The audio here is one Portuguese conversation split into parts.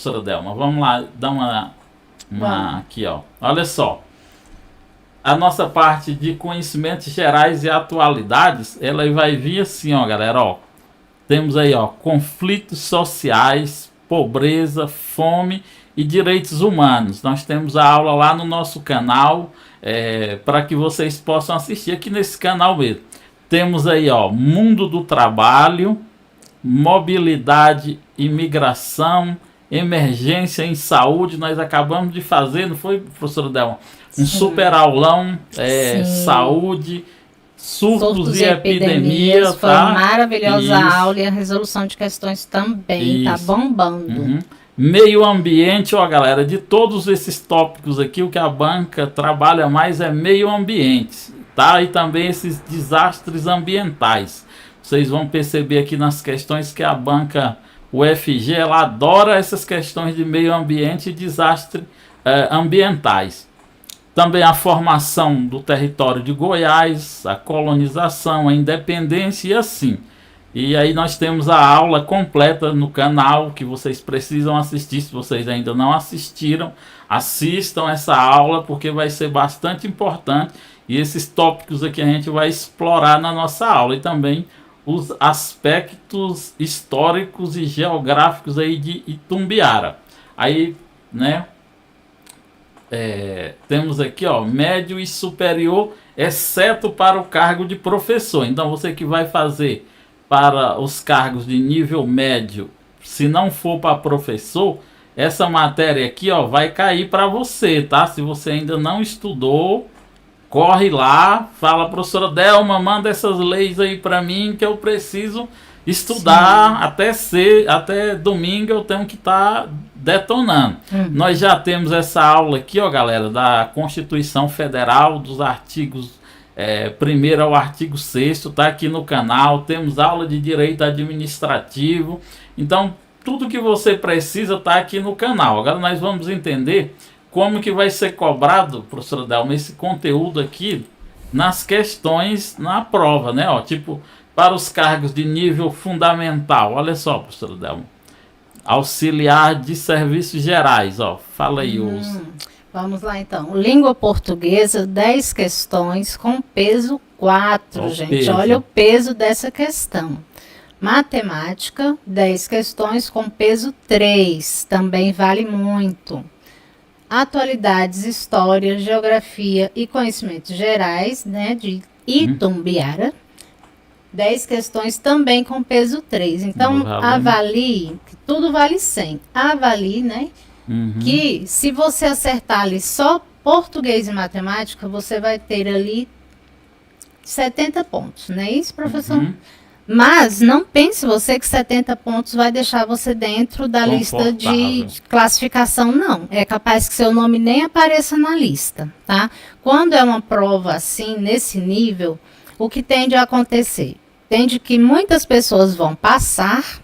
professora Delma. Vamos lá, dar uma aqui, ó. Olha só. A nossa parte de conhecimentos gerais e atualidades, ela vai vir assim, ó, galera, ó. Temos aí, ó, conflitos sociais, pobreza, fome e direitos humanos. Nós temos a aula lá no nosso canal, para que vocês possam assistir aqui nesse canal mesmo. Temos aí, ó, mundo do trabalho, mobilidade, imigração, emergência em saúde. Nós acabamos de fazer, não foi, professora Delma? Um super aulão, saúde, surtos e epidemias. Foi tá? maravilhosa a aula e a resolução de questões também, tá bombando. Meio ambiente, ó galera, de todos esses tópicos aqui, o que a banca trabalha mais é meio ambiente, tá? E também esses desastres ambientais. Vocês vão perceber aqui nas questões que a banca UFG, ela adora essas questões de meio ambiente e desastres ambientais. Também a formação do território de Goiás, a colonização, a independência e assim. E aí nós temos a aula completa no canal que vocês precisam assistir. Se vocês ainda não assistiram, assistam essa aula porque vai ser bastante importante. E esses tópicos aqui a gente vai explorar na nossa aula. E também os aspectos históricos e geográficos aí de Itumbiara. Aí, né? Temos aqui, ó, médio e superior, exceto para o cargo de professor. Então você que vai fazer para os cargos de nível médio, se não for para professor, essa matéria aqui, ó, vai cair para você, tá? Se você ainda não estudou, corre lá, fala, professora Delma, manda essas leis aí para mim que eu preciso estudar. Até domingo eu tenho que estar detonando. Nós já temos essa aula aqui, ó, galera, da Constituição Federal, dos artigos 1º ao artigo 6º, tá aqui no canal. Temos aula de direito administrativo. Então, tudo que você precisa tá aqui no canal. Agora nós vamos entender como que vai ser cobrado, professora Delma, esse conteúdo aqui nas questões na prova, né? Ó, tipo, para os cargos de nível fundamental. Olha só, professora Delma. Auxiliar de serviços gerais, ó. Fala aí os... Vamos lá então. Língua portuguesa, 10 questões com peso 4, gente. Peso. Olha o peso dessa questão. Matemática, 10 questões com peso 3, também vale muito. Atualidades, história, geografia e conhecimentos gerais, né, de Itumbiara. 10 questões também com peso 3. Então, avalie, que tudo vale 100. Avalie, né? Que se você acertar ali só português e matemática, você vai ter ali 70 pontos, não é isso, professor? Mas não pense você que 70 pontos vai deixar você dentro da lista de classificação, não. É capaz que seu nome nem apareça na lista, tá? Quando é uma prova assim, nesse nível, o que tende a acontecer? Tende que muitas pessoas vão passar,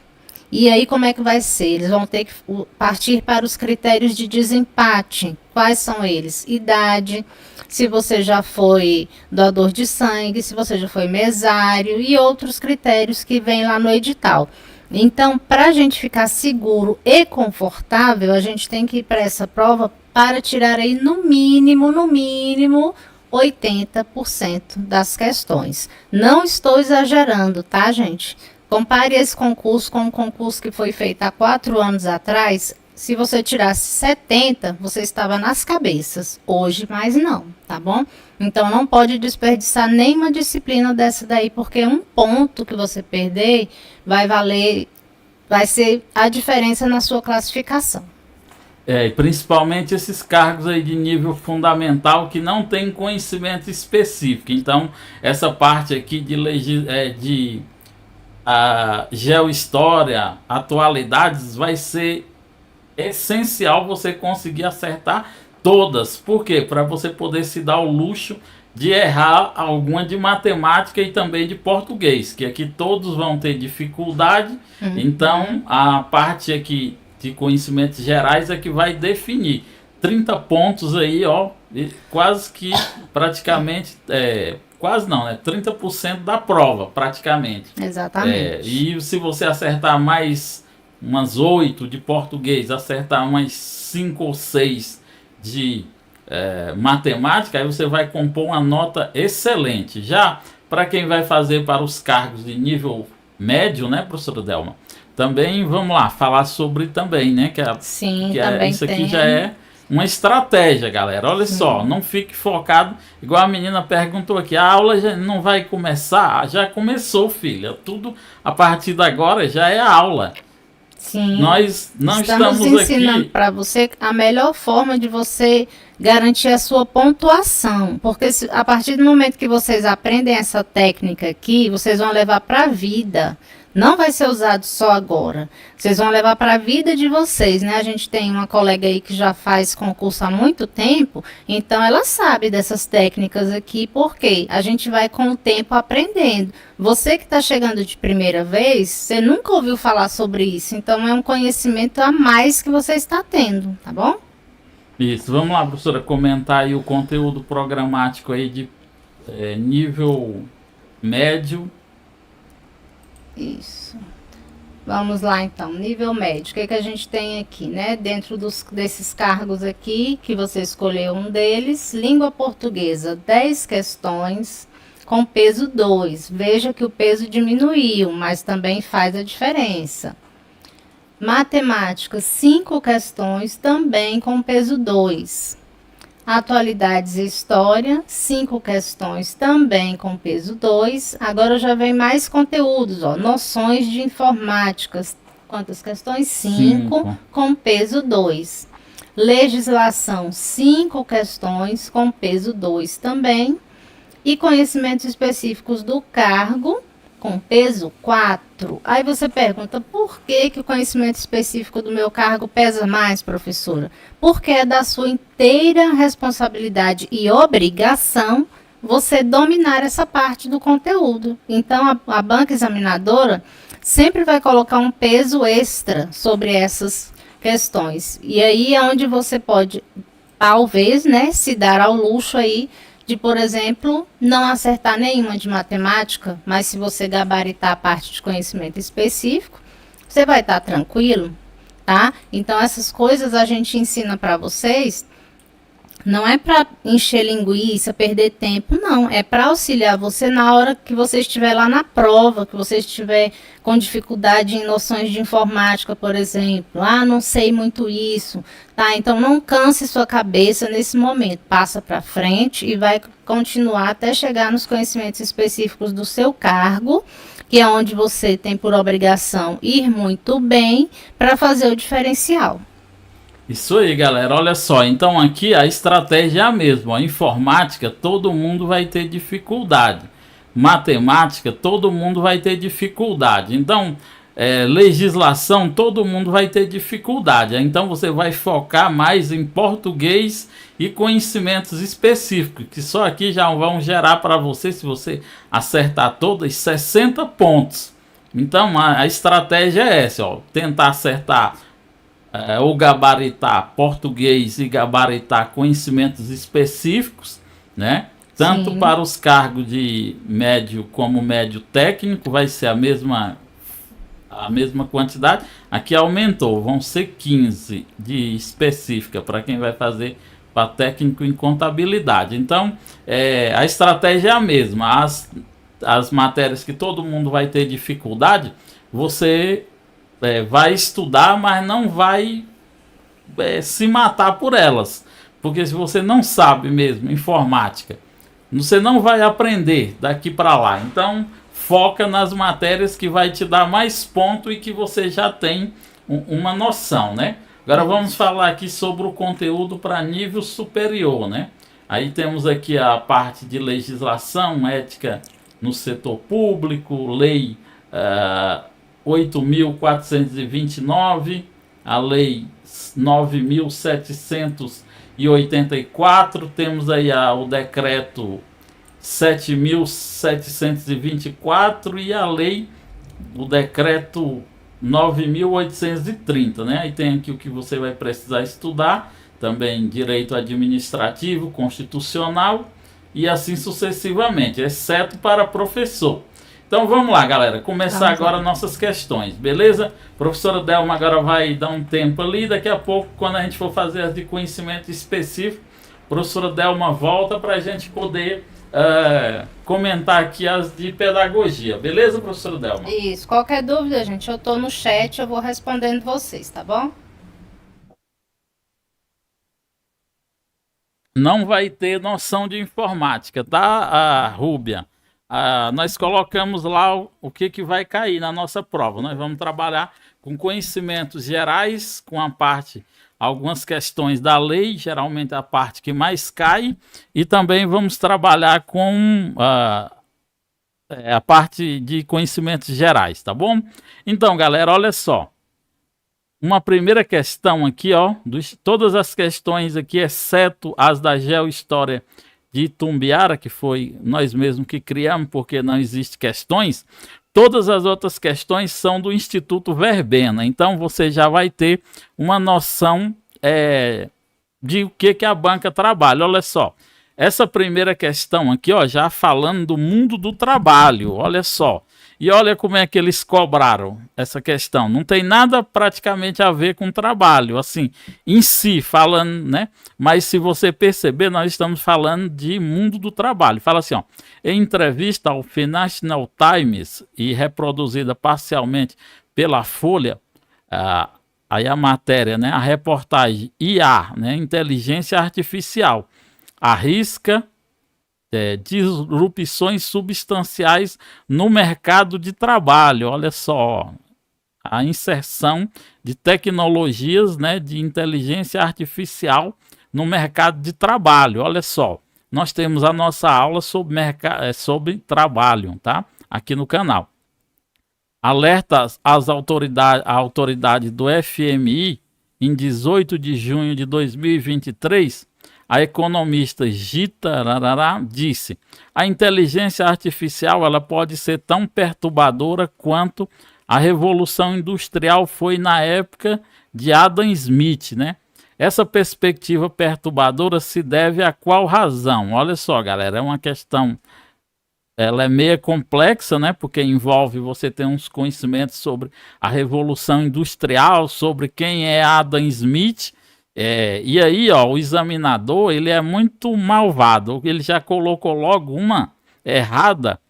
e aí como é que vai ser? Eles vão ter que partir para os critérios de desempate. Quais são eles? Idade, se você já foi doador de sangue, se você já foi mesário e outros critérios que vem lá no edital. Então, para a gente ficar seguro e confortável, a gente tem que ir para essa prova para tirar aí no mínimo 80% das questões. Não estou exagerando, tá, gente? Compare esse concurso com um concurso que foi feito há 4 anos atrás. Se você tirasse 70, você estava nas cabeças. Hoje, mais não, tá bom? Então, não pode desperdiçar nenhuma disciplina dessa daí, porque um ponto que você perder vai ser a diferença na sua classificação. E principalmente esses cargos aí de nível fundamental que não tem conhecimento específico. Então, essa parte aqui de geohistória, atualidades, vai ser essencial você conseguir acertar todas. Por quê? Para você poder se dar o luxo de errar alguma de matemática e também de português, que aqui todos vão ter dificuldade. Então, a parte aqui de conhecimentos gerais é que vai definir 30 pontos aí, ó, quase que praticamente, quase não, né? 30% da prova, praticamente. Exatamente. E se você acertar mais umas 8 de português, acertar umas 5 ou 6 de matemática, aí você vai compor uma nota excelente. Já para quem vai fazer para os cargos de nível médio, né, professora Delma? Também vamos lá falar sobre também, né? Sim, também isso aqui tem. já é uma estratégia, galera. Olha só, não fique focado, igual a menina perguntou aqui, a aula já não vai começar? Já começou, filha. Tudo a partir de agora já é aula. Sim. Nós não estamos ensinando para você a melhor forma de você garantir a sua pontuação, porque a partir do momento que vocês aprendem essa técnica aqui, vocês vão levar para a vida. Não vai ser usado só agora. Vocês vão levar para a vida de vocês, né? A gente tem uma colega aí que já faz concurso há muito tempo, então ela sabe dessas técnicas aqui, porque a gente vai com o tempo aprendendo. Você que está chegando de primeira vez, você nunca ouviu falar sobre isso, então é um conhecimento a mais que você está tendo, tá bom? Isso, vamos lá, professora, comentar aí o conteúdo programático aí de nível médio. Isso. Vamos lá então, nível médio. O que a gente tem aqui, né? Dentro desses cargos aqui, que você escolheu um deles, língua portuguesa, 10 questões com peso 2. Veja que o peso diminuiu, mas também faz a diferença. Matemática, 5 questões, também com peso 2. Atualidades e História, 5 questões, também com peso 2. Agora já vem mais conteúdos, ó. Noções de Informática, quantas questões? 5, com peso 2. Legislação, 5 questões, com peso 2 também. E conhecimentos específicos do cargo, com peso 4. Aí você pergunta, por que o conhecimento específico do meu cargo pesa mais, professora? Porque é da sua inteira responsabilidade e obrigação você dominar essa parte do conteúdo. Então, a banca examinadora sempre vai colocar um peso extra sobre essas questões. E aí é onde você pode, talvez, né, se dar ao luxo aí de, por exemplo, não acertar nenhuma de matemática, mas se você gabaritar a parte de conhecimento específico, você vai estar tranquilo, tá? Então, essas coisas a gente ensina para vocês, não é para encher linguiça, perder tempo, não. É para auxiliar você na hora que você estiver lá na prova, que você estiver com dificuldade em noções de informática, por exemplo. Ah, não sei muito isso, tá? Então, não canse sua cabeça nesse momento. Passa para frente e vai continuar até chegar nos conhecimentos específicos do seu cargo, que é onde você tem por obrigação ir muito bem para fazer o diferencial. Isso aí, galera, olha só, então aqui a estratégia é a mesma, a informática todo mundo vai ter dificuldade, matemática todo mundo vai ter dificuldade, então legislação todo mundo vai ter dificuldade, então você vai focar mais em português e conhecimentos específicos, que só aqui já vão gerar para você, se você acertar todas, 60 pontos, então a estratégia é essa, ó, tentar acertar ou gabaritar português e gabaritar conhecimentos específicos, né? Tanto Sim. Para os cargos de médio como médio técnico vai ser a mesma quantidade. Aqui aumentou, vão ser 15 de específica para quem vai fazer para técnico em contabilidade. Então, a estratégia é a mesma. As matérias que todo mundo vai ter dificuldade, você vai estudar, mas não vai se matar por elas. Porque se você não sabe mesmo informática, você não vai aprender daqui para lá. Então, foca nas matérias que vai te dar mais ponto e que você já tem uma noção, né? Agora vamos falar aqui sobre o conteúdo para nível superior, né? Aí temos aqui a parte de legislação, ética no setor público, lei 8.429, a lei 9.784, temos aí o decreto 7.724 e a lei, o decreto 9.830, né? Aí tem aqui o que você vai precisar estudar, também direito administrativo, constitucional e assim sucessivamente, exceto para professor. Então vamos lá, galera, começar Vamos agora lá. nossas questões, beleza? Professora Delma agora vai dar um tempo ali, daqui a pouco, quando a gente for fazer as de conhecimento específico, a professora Delma volta para a gente poder comentar aqui as de pedagogia, beleza, professora Delma? Isso. Qualquer dúvida, gente, eu tô no chat, eu vou respondendo vocês, tá bom? Não vai ter noção de informática, tá, Rúbia? Nós colocamos lá o que vai cair na nossa prova. Nós vamos trabalhar com conhecimentos gerais, com a parte, algumas questões da lei, geralmente a parte que mais cai, e também vamos trabalhar com a parte de conhecimentos gerais, tá bom? Então, galera, olha só. Uma primeira questão aqui, ó, todas as questões aqui, exceto as da Geohistória de Itumbiara, que foi nós mesmos que criamos, porque não existe questões, todas as outras questões são do Instituto Verbena. Então, você já vai ter uma noção de o que a banca trabalha. Olha só, essa primeira questão aqui, ó, já falando do mundo do trabalho, olha só. E olha como é que eles cobraram essa questão. Não tem nada praticamente a ver com trabalho, assim, em si, falando, né? Mas se você perceber, nós estamos falando de mundo do trabalho. Fala assim, ó. Em entrevista ao Financial Times e reproduzida parcialmente pela Folha, aí a matéria, né? A reportagem IA, né? Inteligência Artificial, arrisca disrupções substanciais no mercado de trabalho. Olha só, a inserção de tecnologias, né, de inteligência artificial no mercado de trabalho. Olha só, nós temos a nossa aula sobre trabalho, tá? Aqui no canal. Alerta às autoridades do FMI em 18 de junho de 2023. A economista Gita Rarará disse: a inteligência artificial ela pode ser tão perturbadora quanto a Revolução Industrial foi na época de Adam Smith, né? Essa perspectiva perturbadora se deve a qual razão? Olha só, galera, é uma questão, ela é meio complexa, né? Porque envolve você ter uns conhecimentos sobre a Revolução Industrial, sobre quem é Adam Smith. E aí, ó, o examinador, ele é muito malvado. Ele já colocou logo uma errada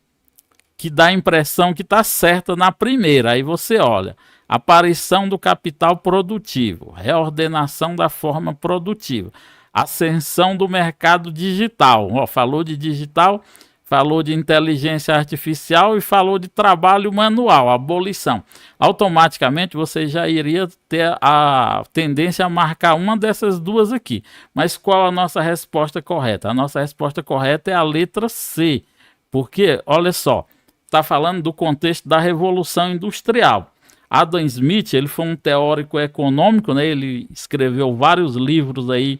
que dá a impressão que está certa na primeira. Aí você olha, aparição do capital produtivo, reordenação da forma produtiva, ascensão do mercado digital. Ó, falou de digital, falou de inteligência artificial e falou de trabalho manual, abolição. Automaticamente você já iria ter a tendência a marcar uma dessas duas aqui. Mas qual a nossa resposta correta? A nossa resposta correta é a letra C. Porque, olha só, está falando do contexto da Revolução Industrial. Adam Smith, ele foi um teórico econômico, né? Ele escreveu vários livros aí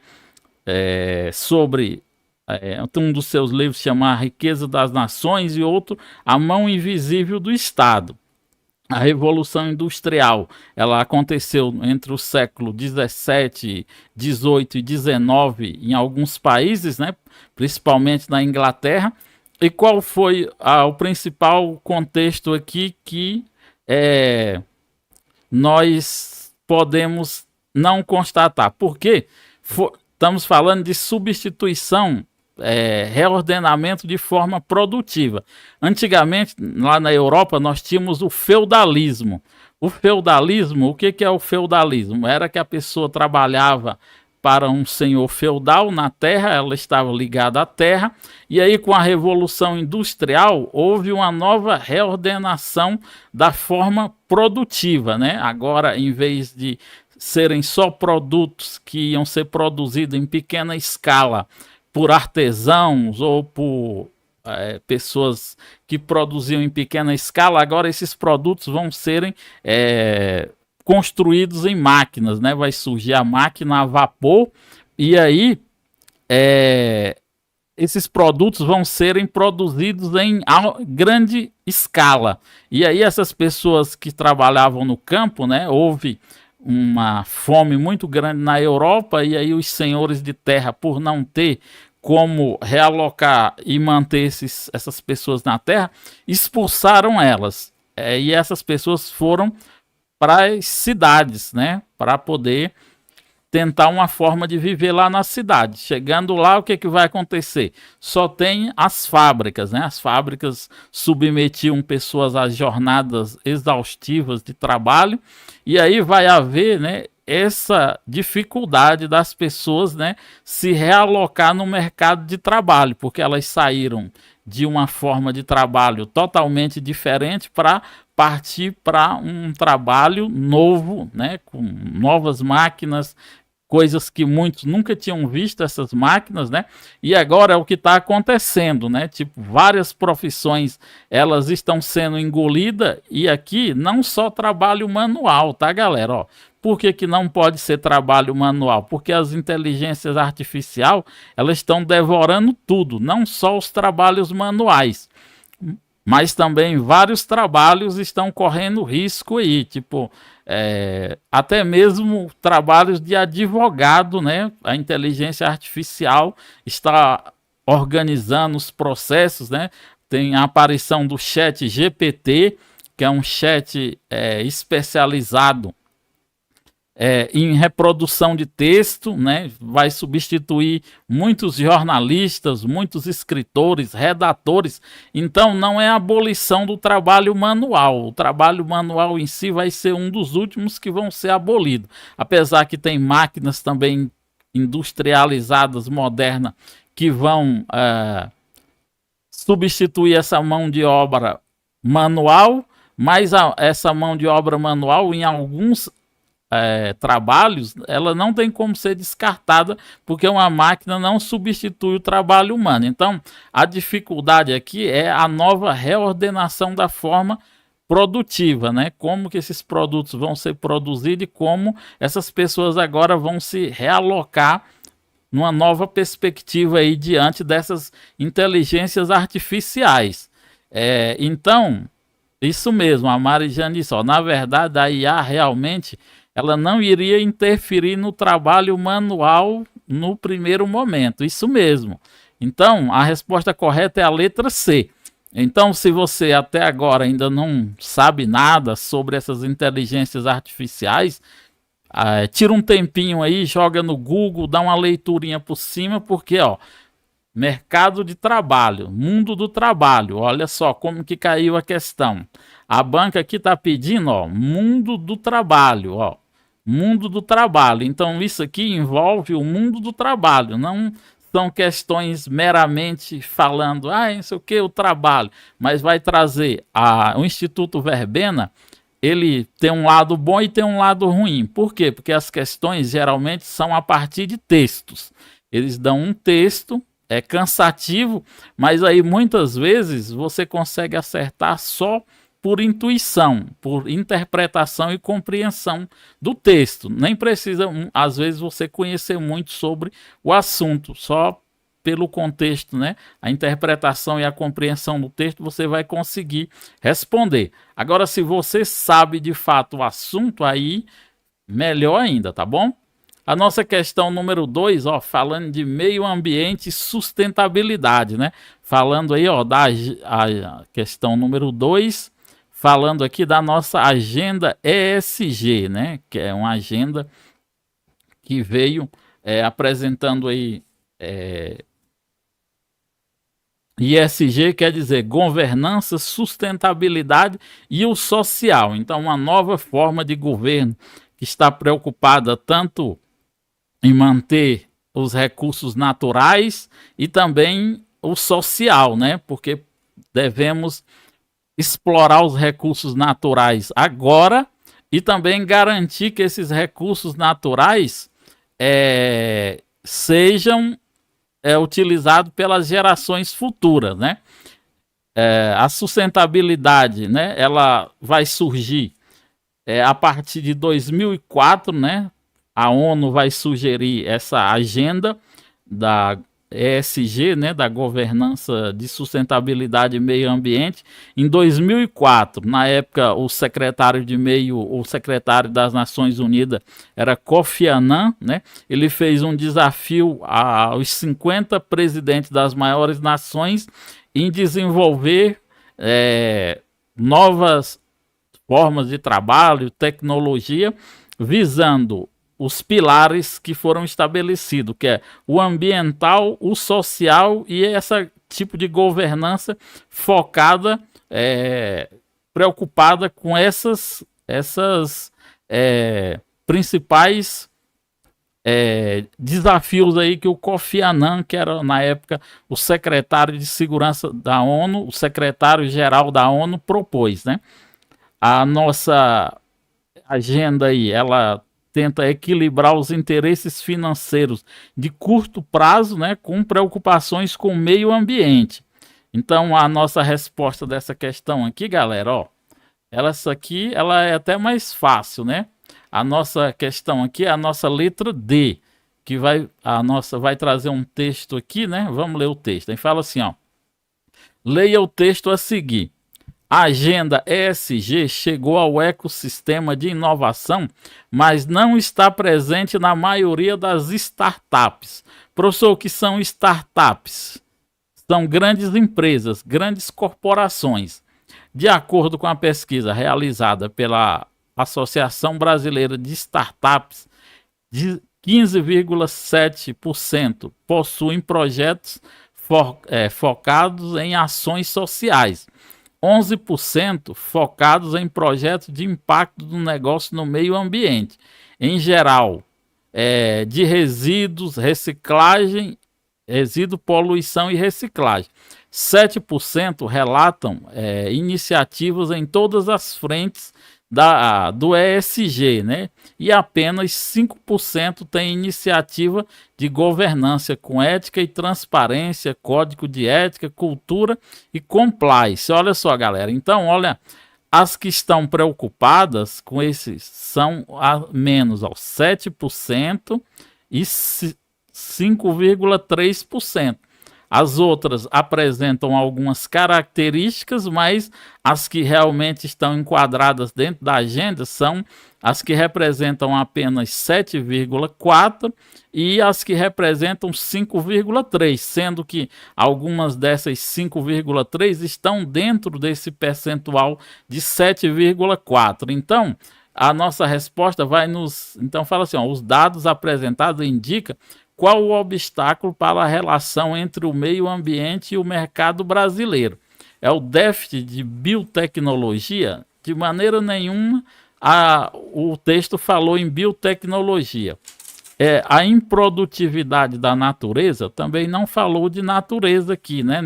sobre... um dos seus livros chama A Riqueza das Nações e outro A Mão Invisível do Estado. A Revolução Industrial, ela aconteceu entre o século 17, 18 e 19 em alguns países, né, principalmente na Inglaterra. E qual foi o principal contexto aqui que nós podemos não constatar? Porque estamos falando de substituição, reordenamento de forma produtiva. Antigamente, lá na Europa, nós tínhamos o feudalismo. O feudalismo, o que é o feudalismo? Era que a pessoa trabalhava para um senhor feudal na terra, ela estava ligada à terra, e aí com a Revolução Industrial houve uma nova reordenação da forma produtiva, né? Agora, em vez de serem só produtos que iam ser produzidos em pequena escala por artesãos ou por pessoas que produziam em pequena escala, agora esses produtos vão serem construídos em máquinas, né? Vai surgir a máquina a vapor e aí esses produtos vão serem produzidos em grande escala. E aí essas pessoas que trabalhavam no campo, né? Houve uma fome muito grande na Europa e aí os senhores de terra, por não ter como realocar e manter essas pessoas na terra, expulsaram elas. E essas pessoas foram para as cidades, né? Para poder tentar uma forma de viver lá na cidade. Chegando lá, o que vai acontecer? Só tem as fábricas, né? As fábricas submetiam pessoas a jornadas exaustivas de trabalho, e aí vai haver, né, essa dificuldade das pessoas, né, se realocar no mercado de trabalho, porque elas saíram de uma forma de trabalho totalmente diferente para partir para um trabalho novo, né, com novas máquinas, coisas que muitos nunca tinham visto, essas máquinas, né? E agora é o que está acontecendo, né? Tipo, várias profissões, elas estão sendo engolidas, e aqui não só trabalho manual, tá, galera? Ó, por que não pode ser trabalho manual? Porque as inteligências artificiais, elas estão devorando tudo, não só os trabalhos manuais, mas também vários trabalhos estão correndo risco aí, tipo, até mesmo trabalhos de advogado, né? A inteligência artificial está organizando os processos, né? Tem a aparição do chat GPT, que é um chat especializado em reprodução de texto, né? Vai substituir muitos jornalistas, muitos escritores, redatores. Então não é a abolição do trabalho manual. O trabalho manual em si vai ser um dos últimos que vão ser abolidos. Apesar que tem máquinas também industrializadas, modernas, que vão substituir essa mão de obra manual, mas essa mão de obra manual, em alguns trabalhos, ela não tem como ser descartada, porque uma máquina não substitui o trabalho humano. Então, a dificuldade aqui é a nova reordenação da forma produtiva, né? Como que esses produtos vão ser produzidos e como essas pessoas agora vão se realocar numa nova perspectiva aí diante dessas inteligências artificiais. Então, isso mesmo, a Marijane disse, ó, na verdade a IA realmente ela não iria interferir no trabalho manual no primeiro momento. Isso mesmo. Então, a resposta correta é a letra C. Então, se você até agora ainda não sabe nada sobre essas inteligências artificiais, tira um tempinho aí, joga no Google, dá uma leiturinha por cima, porque, ó, mercado de trabalho, mundo do trabalho, olha só como que caiu a questão. A banca aqui está pedindo, ó, mundo do trabalho, ó. Mundo do trabalho. Então, isso aqui envolve o mundo do trabalho. Não são questões meramente falando, não sei o que, o trabalho. Mas vai trazer o Instituto Verbena, ele tem um lado bom e tem um lado ruim. Por quê? Porque as questões geralmente são a partir de textos. Eles dão um texto, é cansativo, mas aí muitas vezes você consegue acertar só por intuição, por interpretação e compreensão do texto. Nem precisa, às vezes, você conhecer muito sobre o assunto, só pelo contexto, né? A interpretação e a compreensão do texto você vai conseguir responder. Agora, se você sabe de fato o assunto, aí melhor ainda, tá bom? A nossa questão número 2, ó, falando de meio ambiente e sustentabilidade, né? Falando aí, ó, a questão número 2, falando aqui da nossa agenda ESG, né? Que é uma agenda que veio apresentando aí. ESG quer dizer governança, sustentabilidade e o social. Então, uma nova forma de governo que está preocupada tanto em manter os recursos naturais e também o social, né? Porque devemos explorar os recursos naturais agora e também garantir que esses recursos naturais sejam utilizados pelas gerações futuras, né? A sustentabilidade, né? Ela vai surgir a partir de 2004, né? A ONU vai sugerir essa agenda ESG, né, da governança de sustentabilidade e meio ambiente, em 2004. Na época, o secretário das Nações Unidas era Kofi Annan, né? Ele fez um desafio aos 50 presidentes das maiores nações em desenvolver novas formas de trabalho, tecnologia, visando os pilares que foram estabelecidos, que é o ambiental, o social e esse tipo de governança focada, preocupada com essas principais desafios aí que o Kofi Annan, que era na época o secretário de Segurança da ONU, o secretário-geral da ONU, propôs, né? A nossa agenda aí, ela tenta equilibrar os interesses financeiros de curto prazo, né, com preocupações com o meio ambiente. Então, a nossa resposta dessa questão aqui, galera, ó, essa aqui, ela é até mais fácil, né? A nossa questão aqui é a nossa letra D, que vai trazer um texto aqui, né? Vamos ler o texto. Aí fala assim, ó: leia o texto a seguir. A agenda ESG chegou ao ecossistema de inovação, mas não está presente na maioria das startups. Professor, o que são startups? São grandes empresas, grandes corporações. De acordo com a pesquisa realizada pela Associação Brasileira de Startups, 15,7% possuem projetos focados em ações sociais. 11% focados em projetos de impacto do negócio no meio ambiente, em geral, de resíduos, reciclagem, poluição e reciclagem. 7% relatam iniciativas em todas as frentes do ESG, né? E apenas 5% tem iniciativa de governança com ética e transparência, código de ética, cultura e compliance. Olha só, galera. Então, olha, as que estão preocupadas com esses são a menos, ó, 7% e 5,3%. As outras apresentam algumas características, mas as que realmente estão enquadradas dentro da agenda são as que representam apenas 7,4% e as que representam 5,3%, sendo que algumas dessas 5,3% estão dentro desse percentual de 7,4%. Então, a nossa resposta Então, fala assim, ó, os dados apresentados indicam qual o obstáculo para a relação entre o meio ambiente e o mercado brasileiro. É o déficit de biotecnologia? De maneira nenhuma o texto falou em biotecnologia. A improdutividade da natureza também não falou de natureza aqui, né?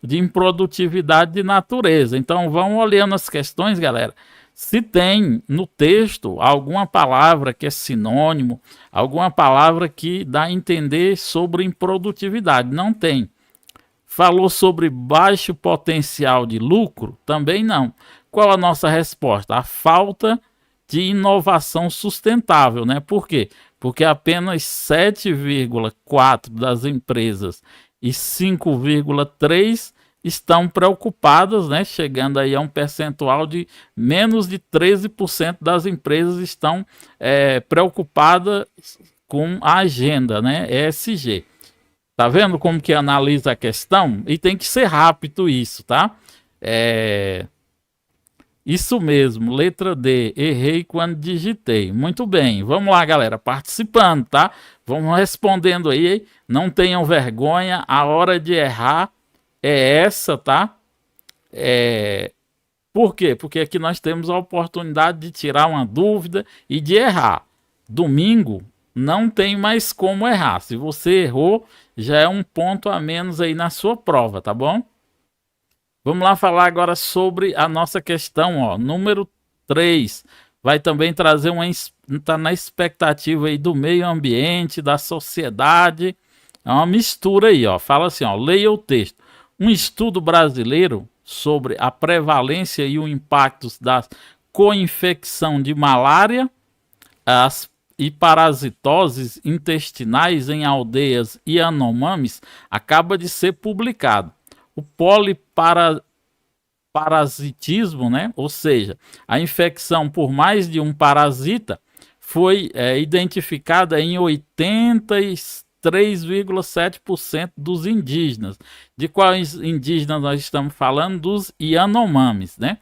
De improdutividade de natureza. Então vão olhando as questões, galera. Se tem no texto alguma palavra que é sinônimo, alguma palavra que dá a entender sobre improdutividade, não tem. Falou sobre baixo potencial de lucro? Também não. Qual a nossa resposta? A falta de inovação sustentável, né? Por quê? Porque apenas 7,4% das empresas e 5,3% estão preocupadas, né, chegando aí a um percentual de menos de 13% das empresas estão preocupadas com a agenda, né, ESG. Tá vendo como que analisa a questão? E tem que ser rápido isso, tá? Isso mesmo, letra D, errei quando digitei. Muito bem, vamos lá, galera, participando, tá? Vamos respondendo aí, não tenham vergonha, a hora de errar é essa, tá? Por quê? Porque aqui nós temos a oportunidade de tirar uma dúvida e de errar. Domingo não tem mais como errar. Se você errou, já é um ponto a menos aí na sua prova, tá bom? Vamos lá falar agora sobre a nossa questão, ó, número 3. Vai também trazer tá na expectativa aí do meio ambiente, da sociedade. É uma mistura aí, ó. Fala assim, ó, leia o texto. Um estudo brasileiro sobre a prevalência e o impacto da co-infecção de malária e parasitoses intestinais em aldeias Yanomamis acaba de ser publicado. O poliparasitismo, né? Ou seja, a infecção por mais de um parasita, foi identificada em 83,7% dos indígenas. De quais indígenas nós estamos falando? Dos Yanomamis, né?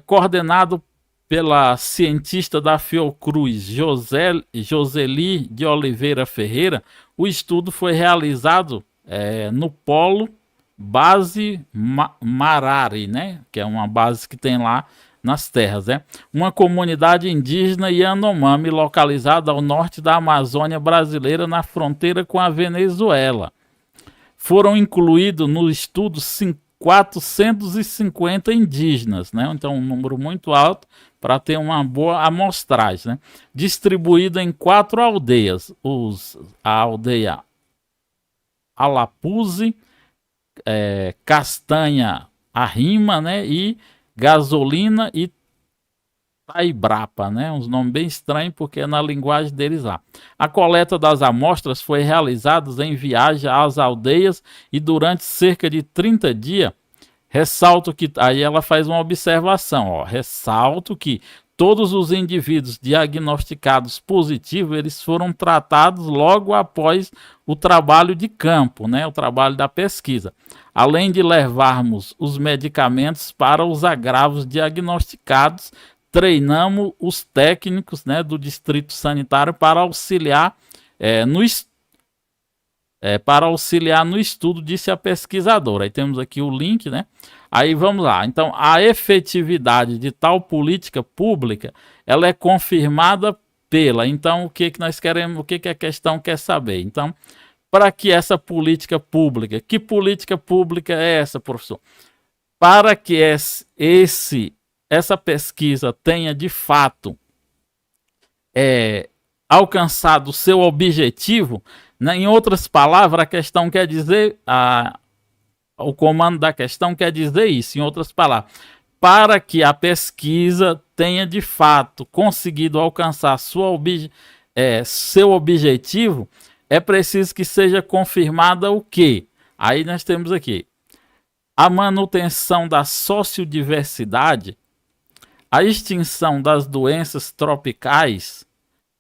Coordenado pela cientista da Fiocruz, Joseli de Oliveira Ferreira, o estudo foi realizado no Polo Base Marari, né? Que é uma base que tem lá nas terras, né? Uma comunidade indígena Yanomami localizada ao norte da Amazônia brasileira, na fronteira com a Venezuela. Foram incluídos no estudo 450 indígenas, né? Então um número muito alto para ter uma boa amostragem, né? Distribuída em 4 aldeias: a aldeia Alapuzi, Castanha Arrima, né? E Gasolina e Taibrapa, né? Uns nomes bem estranhos porque é na linguagem deles lá. A coleta das amostras foi realizada em viagem às aldeias e durante cerca de 30 dias. Ressalto que, aí ela faz uma observação, ó, ressalto que todos os indivíduos diagnosticados positivos, eles foram tratados logo após o trabalho de campo, né, o trabalho da pesquisa. Além de levarmos os medicamentos para os agravos diagnosticados, treinamos os técnicos, né, do distrito sanitário para auxiliar no estudo, disse a pesquisadora. Aí temos aqui o link, né? Aí vamos lá. Então, a efetividade de tal política pública, ela é confirmada pela. Então, o que nós queremos, o que a questão quer saber? Então, para que essa política pública, que política pública é essa, professor? Para que essa pesquisa tenha de fato alcançado o seu objetivo, né? Em outras palavras, a questão quer dizer, o comando da questão quer dizer isso, em outras palavras, para que a pesquisa tenha de fato conseguido alcançar seu objetivo, é preciso que seja confirmada o quê? Aí nós temos aqui a manutenção da sociodiversidade, a extinção das doenças tropicais,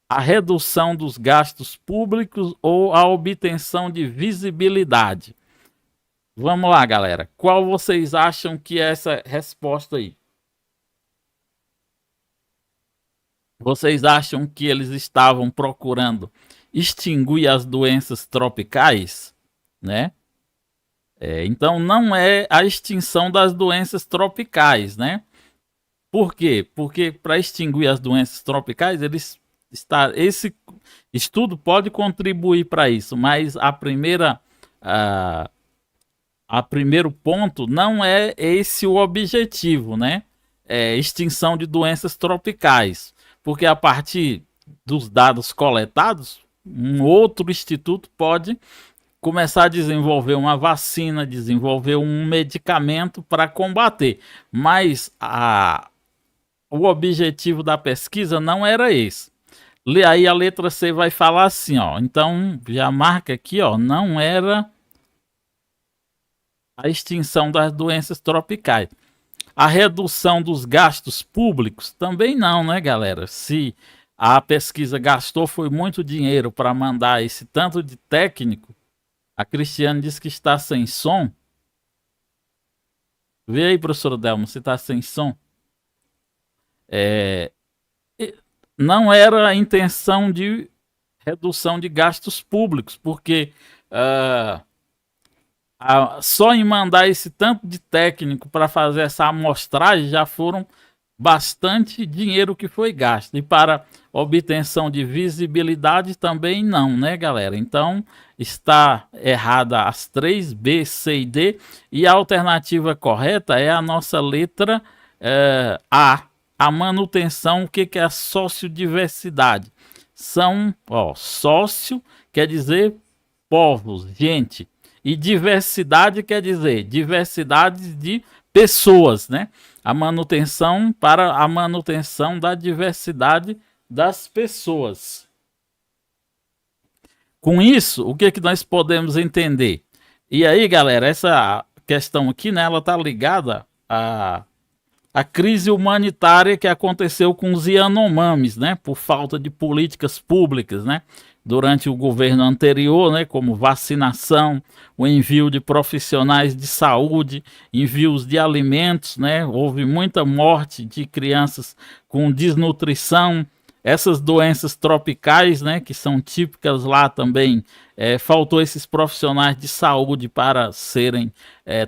a redução dos gastos públicos ou a obtenção de visibilidade. Vamos lá, galera. Qual vocês acham que é essa resposta aí? Vocês acham que eles estavam procurando extinguir as doenças tropicais, né? Então não é a extinção das doenças tropicais, né? Por quê? Porque para extinguir as doenças tropicais, esse estudo pode contribuir para isso, mas a primeiro ponto não é esse o objetivo, né? Extinção de doenças tropicais, porque a partir dos dados coletados, um outro instituto pode começar a desenvolver uma vacina, desenvolver um medicamento para combater, mas o objetivo da pesquisa não era esse. Aí a letra C vai falar assim, ó. Então já marca aqui, ó, não era a extinção das doenças tropicais. A redução dos gastos públicos também não, né, galera? Se a pesquisa gastou foi muito dinheiro para mandar esse tanto de técnico, a Cristiane diz que está sem som. Vê aí, professora Delma, se está sem som. Não era a intenção de redução de gastos públicos, porque só em mandar esse tanto de técnico para fazer essa amostragem já foram bastante dinheiro que foi gasto. E para obtenção de visibilidade também não, né, galera? Então está errada as 3, B, C e D, e a alternativa correta é a nossa letra A. A manutenção, o que é a sociodiversidade? São, sócio quer dizer povos, gente, e diversidade quer dizer diversidade de pessoas, né? A manutenção para a manutenção da diversidade das pessoas. Com isso, o que é que nós podemos entender? E aí, galera, essa questão aqui, né, ela está ligada a crise humanitária que aconteceu com os Yanomamis, né, por falta de políticas públicas, né, durante o governo anterior, né, como vacinação, o envio de profissionais de saúde, envios de alimentos, né, houve muita morte de crianças com desnutrição, essas doenças tropicais, né, que são típicas lá também, faltou esses profissionais de saúde para serem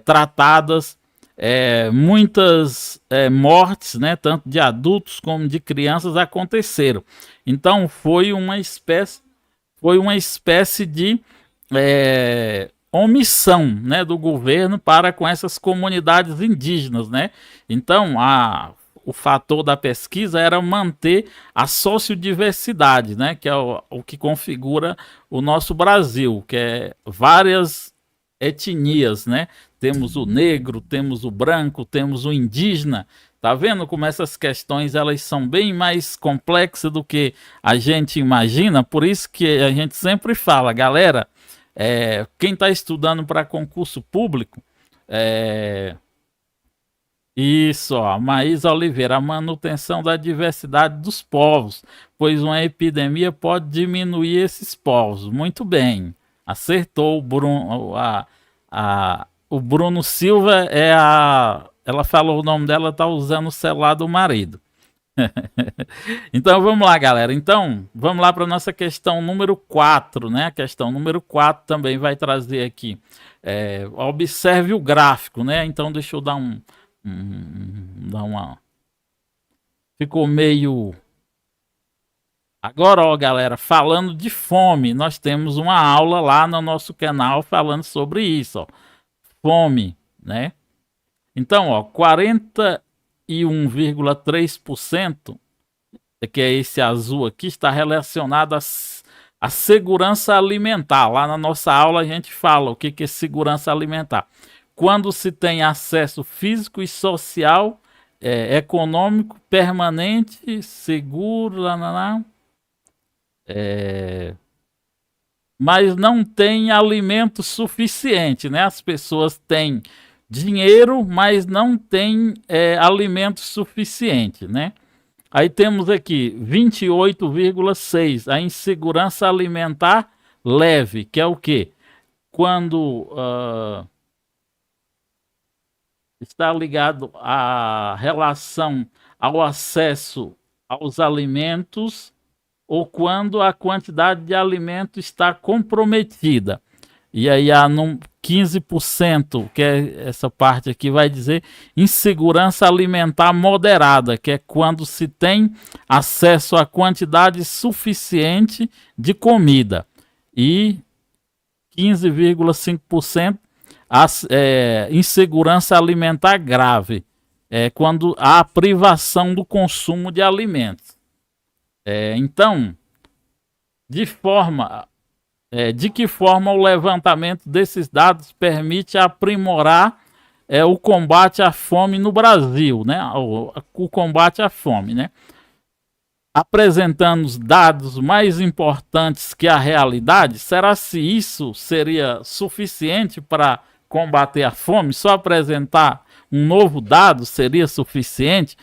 tratadas. Muitas mortes, né, tanto de adultos como de crianças aconteceram. Então foi uma espécie de omissão, né, do governo para com essas comunidades indígenas, né? Então o fator da pesquisa era manter a sociodiversidade, né, que é o que configura o nosso Brasil, que é várias etnias, né? Temos o negro, temos o branco, temos o indígena. Tá vendo como essas questões elas são bem mais complexas do que a gente imagina? Por isso que a gente sempre fala, galera, quem está estudando para concurso público, isso, ó, Maísa Oliveira, a manutenção da diversidade dos povos, pois uma epidemia pode diminuir esses povos. Muito bem, acertou o Bruno. O Bruno Silva ela falou o nome dela, tá usando o celular do marido. Então vamos lá, galera. Então vamos lá para nossa questão número 4, né? A questão número 4 também vai trazer aqui. Observe o gráfico, né? Então deixa eu dar dar uma. Ficou meio. Agora, ó, galera, falando de fome, nós temos uma aula lá no nosso canal falando sobre isso, ó. Fome, né? Então, ó, 41,3%, que é esse azul aqui, está relacionado à segurança alimentar. Lá na nossa aula a gente fala o que é segurança alimentar. Quando se tem acesso físico e social, econômico, permanente, seguro, mas não tem alimento suficiente, né? As pessoas têm dinheiro, mas não tem alimento suficiente, né? Aí temos aqui 28,6, a insegurança alimentar leve, que é o quê? Quando está ligado à relação ao acesso aos alimentos ou quando a quantidade de alimento está comprometida. E aí há 15%, que é essa parte aqui, vai dizer insegurança alimentar moderada, que é quando se tem acesso a quantidade suficiente de comida. E 15,5% insegurança alimentar grave, quando há privação do consumo de alimentos. Então, de que forma o levantamento desses dados permite aprimorar o combate à fome no Brasil, né? O combate à fome, né? Apresentando os dados mais importantes que a realidade, será se isso seria suficiente para combater a fome? Só apresentar um novo dado seria suficiente?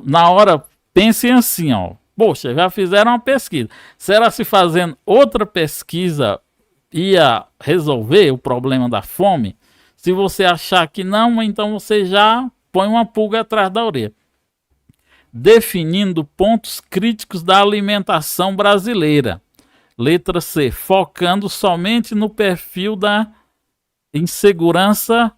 Na hora, pensem assim, ó. Poxa, já fizeram uma pesquisa. Será se fazendo outra pesquisa ia resolver o problema da fome? Se você achar que não, então você já põe uma pulga atrás da orelha. Definindo pontos críticos da alimentação brasileira. Letra C. Focando somente no perfil da insegurança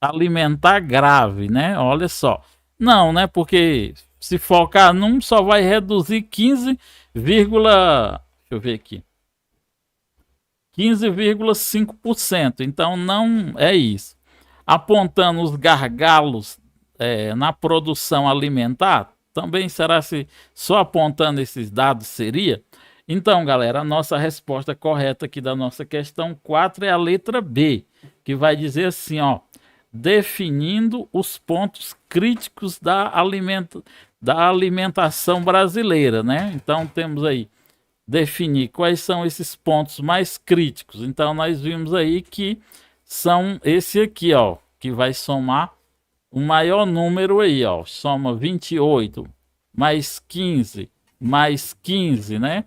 alimentar grave, né? Olha só. Não, né? Porque se focar num, só vai reduzir 15,5%. Então não é isso. Apontando os gargalos na produção alimentar, também será se só apontando esses dados seria? Então, galera, a nossa resposta correta aqui da nossa questão 4 é a letra B, que vai dizer assim, ó, definindo os pontos críticos da da alimentação brasileira, né? Então temos aí definir quais são esses pontos mais críticos. Então nós vimos aí que são esse aqui, ó, que vai somar o maior número aí, ó, soma 28 mais 15 mais 15, né?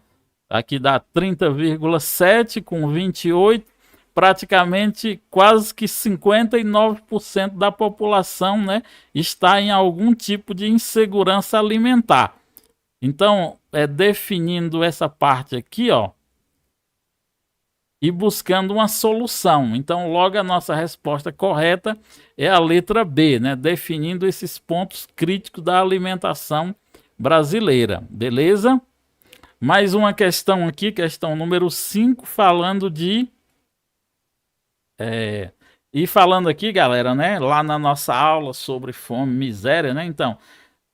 Aqui dá 30,7 com 28, praticamente quase que 59% da população, né, está em algum tipo de insegurança alimentar. Então, definindo essa parte aqui, ó, e buscando uma solução. Então, logo a nossa resposta correta é a letra B, né, definindo esses pontos críticos da alimentação brasileira. Beleza? Mais uma questão aqui, questão número 5, falando de... E falando aqui, galera, né, lá na nossa aula sobre fome e miséria, né, então,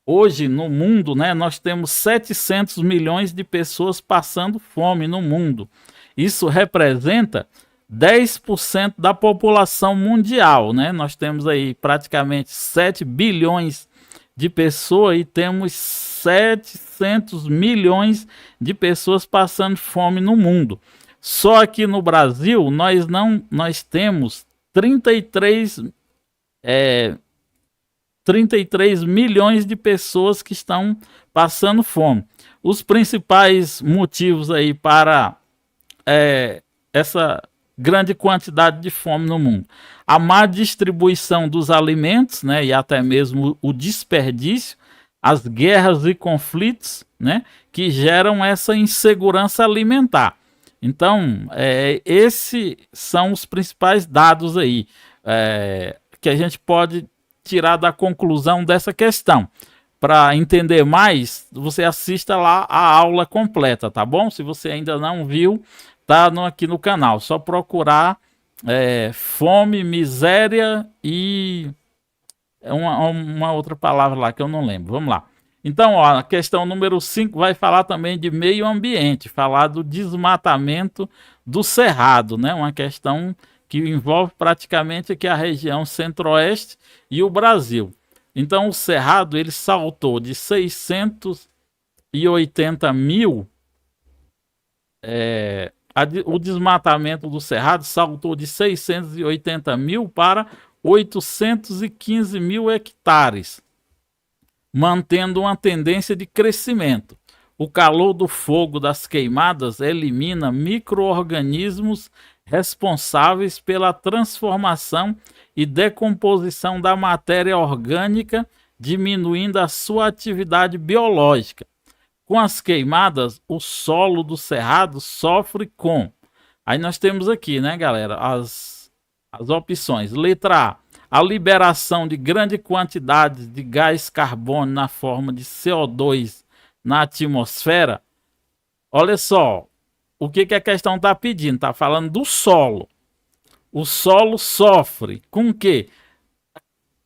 hoje no mundo, né, nós temos 700 milhões de pessoas passando fome no mundo. Isso representa 10% da população mundial, né? Nós temos aí praticamente 7 bilhões de pessoas e temos 700 milhões de pessoas passando fome no mundo. Só aqui no Brasil nós temos 33 milhões de pessoas que estão passando fome. Os principais motivos aí para essa grande quantidade de fome no mundo: a má distribuição dos alimentos, né, e até mesmo o desperdício, as guerras e conflitos, né, que geram essa insegurança alimentar. Então, esses são os principais dados aí que a gente pode tirar da conclusão dessa questão. Para entender mais, você assista lá a aula completa, tá bom? Se você ainda não viu, tá aqui no canal. Só procurar fome, miséria e uma outra palavra lá que eu não lembro. Vamos lá. Então, ó, a questão número 5 vai falar também de meio ambiente, falar do desmatamento do cerrado, né? Uma questão que envolve praticamente aqui a região centro-oeste e o Brasil. Então, o cerrado ele saltou de 680 mil, o desmatamento do cerrado saltou de 680 mil para 815 mil hectares, mantendo uma tendência de crescimento. O calor do fogo das queimadas elimina micro-organismos responsáveis pela transformação e decomposição da matéria orgânica, diminuindo a sua atividade biológica. Com as queimadas, o solo do cerrado sofre com... Aí nós temos aqui, né, galera, as opções. Letra A liberação de grande quantidade de gás carbônico na forma de CO2 na atmosfera. Olha só, o que a questão está pedindo? Está falando do solo. O solo sofre com o quê?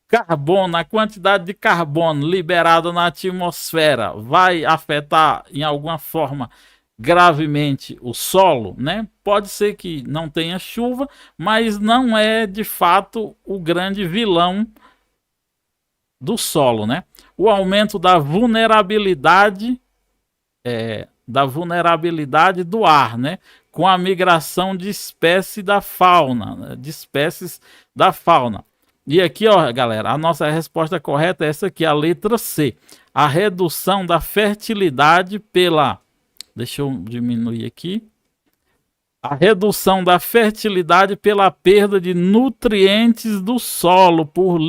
Carbono, a quantidade de carbono liberada na atmosfera vai afetar em alguma forma gravemente o solo, né? Pode ser que não tenha chuva, mas não é de fato o grande vilão do solo, né? O aumento da vulnerabilidade do ar, né? Com a migração de espécies da fauna, E aqui, ó, galera, a nossa resposta correta é essa aqui, a letra C. A redução da fertilidade pela... Deixa eu diminuir aqui. A redução da fertilidade pela perda de nutrientes do solo por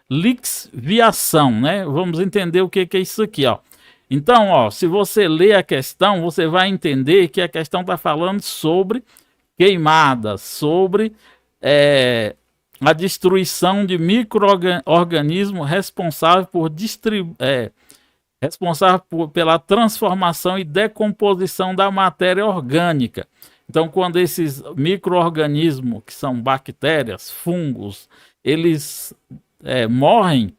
lixiviação, né? Vamos entender o que é isso aqui, ó. Então, ó, se você ler a questão, você vai entender que a questão está falando sobre queimadas, sobre a destruição de micro-organismos responsáveis pela transformação e decomposição da matéria orgânica. Então, quando esses micro-organismos, que são bactérias, fungos, eles morrem,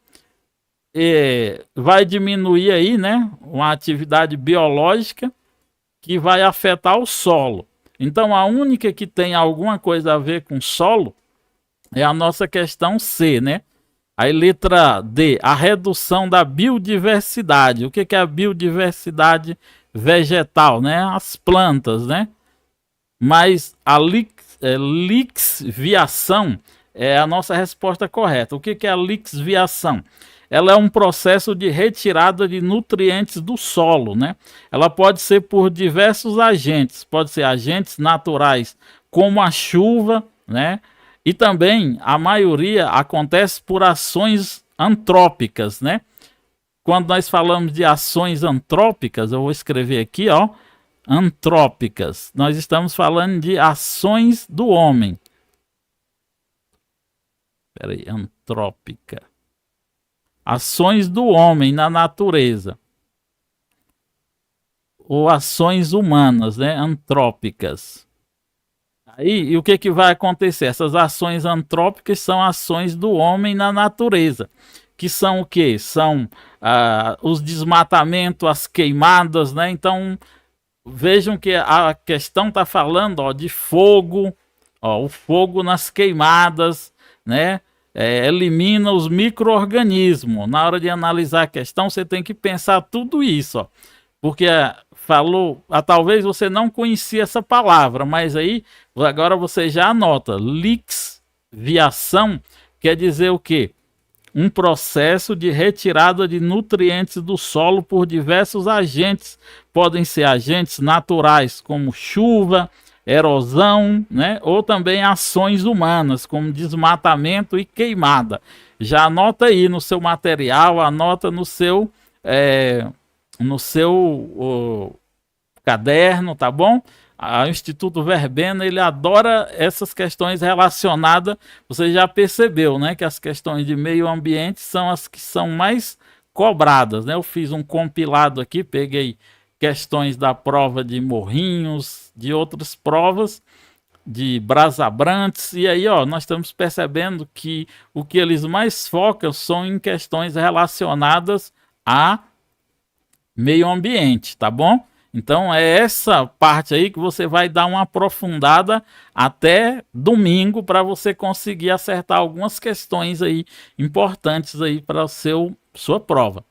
vai diminuir aí, né, uma atividade biológica que vai afetar o solo. Então, a única que tem alguma coisa a ver com solo é a nossa questão C, né? Aí letra D, a redução da biodiversidade. O que é a biodiversidade vegetal, né? As plantas, né? Mas a lixiviação é a nossa resposta correta. O que é a lixiviação? Ela é um processo de retirada de nutrientes do solo, né? Ela pode ser por diversos agentes, pode ser agentes naturais, como a chuva, né? E também a maioria acontece por ações antrópicas, né? Quando nós falamos de ações antrópicas, eu vou escrever aqui, ó, antrópicas. Nós estamos falando de ações do homem. Espera aí, antrópica. Ações do homem na natureza. Ou ações humanas, né? Antrópicas. Aí, e o que vai acontecer? Essas ações antrópicas são ações do homem na natureza. Que são o quê? São os desmatamentos, as queimadas, né? Então, vejam que a questão está falando, ó, de fogo, ó, o fogo nas queimadas, né? Elimina os micro-organismos. Na hora de analisar a questão, você tem que pensar tudo isso, ó, porque falou, talvez você não conhecia essa palavra, mas aí agora você já anota. Lixiviação quer dizer o quê? Um processo de retirada de nutrientes do solo por diversos agentes. Podem ser agentes naturais, como chuva, erosão, né? Ou também ações humanas, como desmatamento e queimada. Já anota aí no seu material, anota no seu caderno, tá bom? O Instituto Verbena, ele adora essas questões relacionadas. Você já percebeu, né, que as questões de meio ambiente são as que são mais cobradas, né? Eu fiz um compilado aqui, peguei questões da prova de Morrinhos, de outras provas, de Brasabrantes, e aí, ó, nós estamos percebendo que o que eles mais focam são em questões relacionadas a meio ambiente, tá bom? Então é essa parte aí que você vai dar uma aprofundada até domingo para você conseguir acertar algumas questões aí importantes aí para sua prova.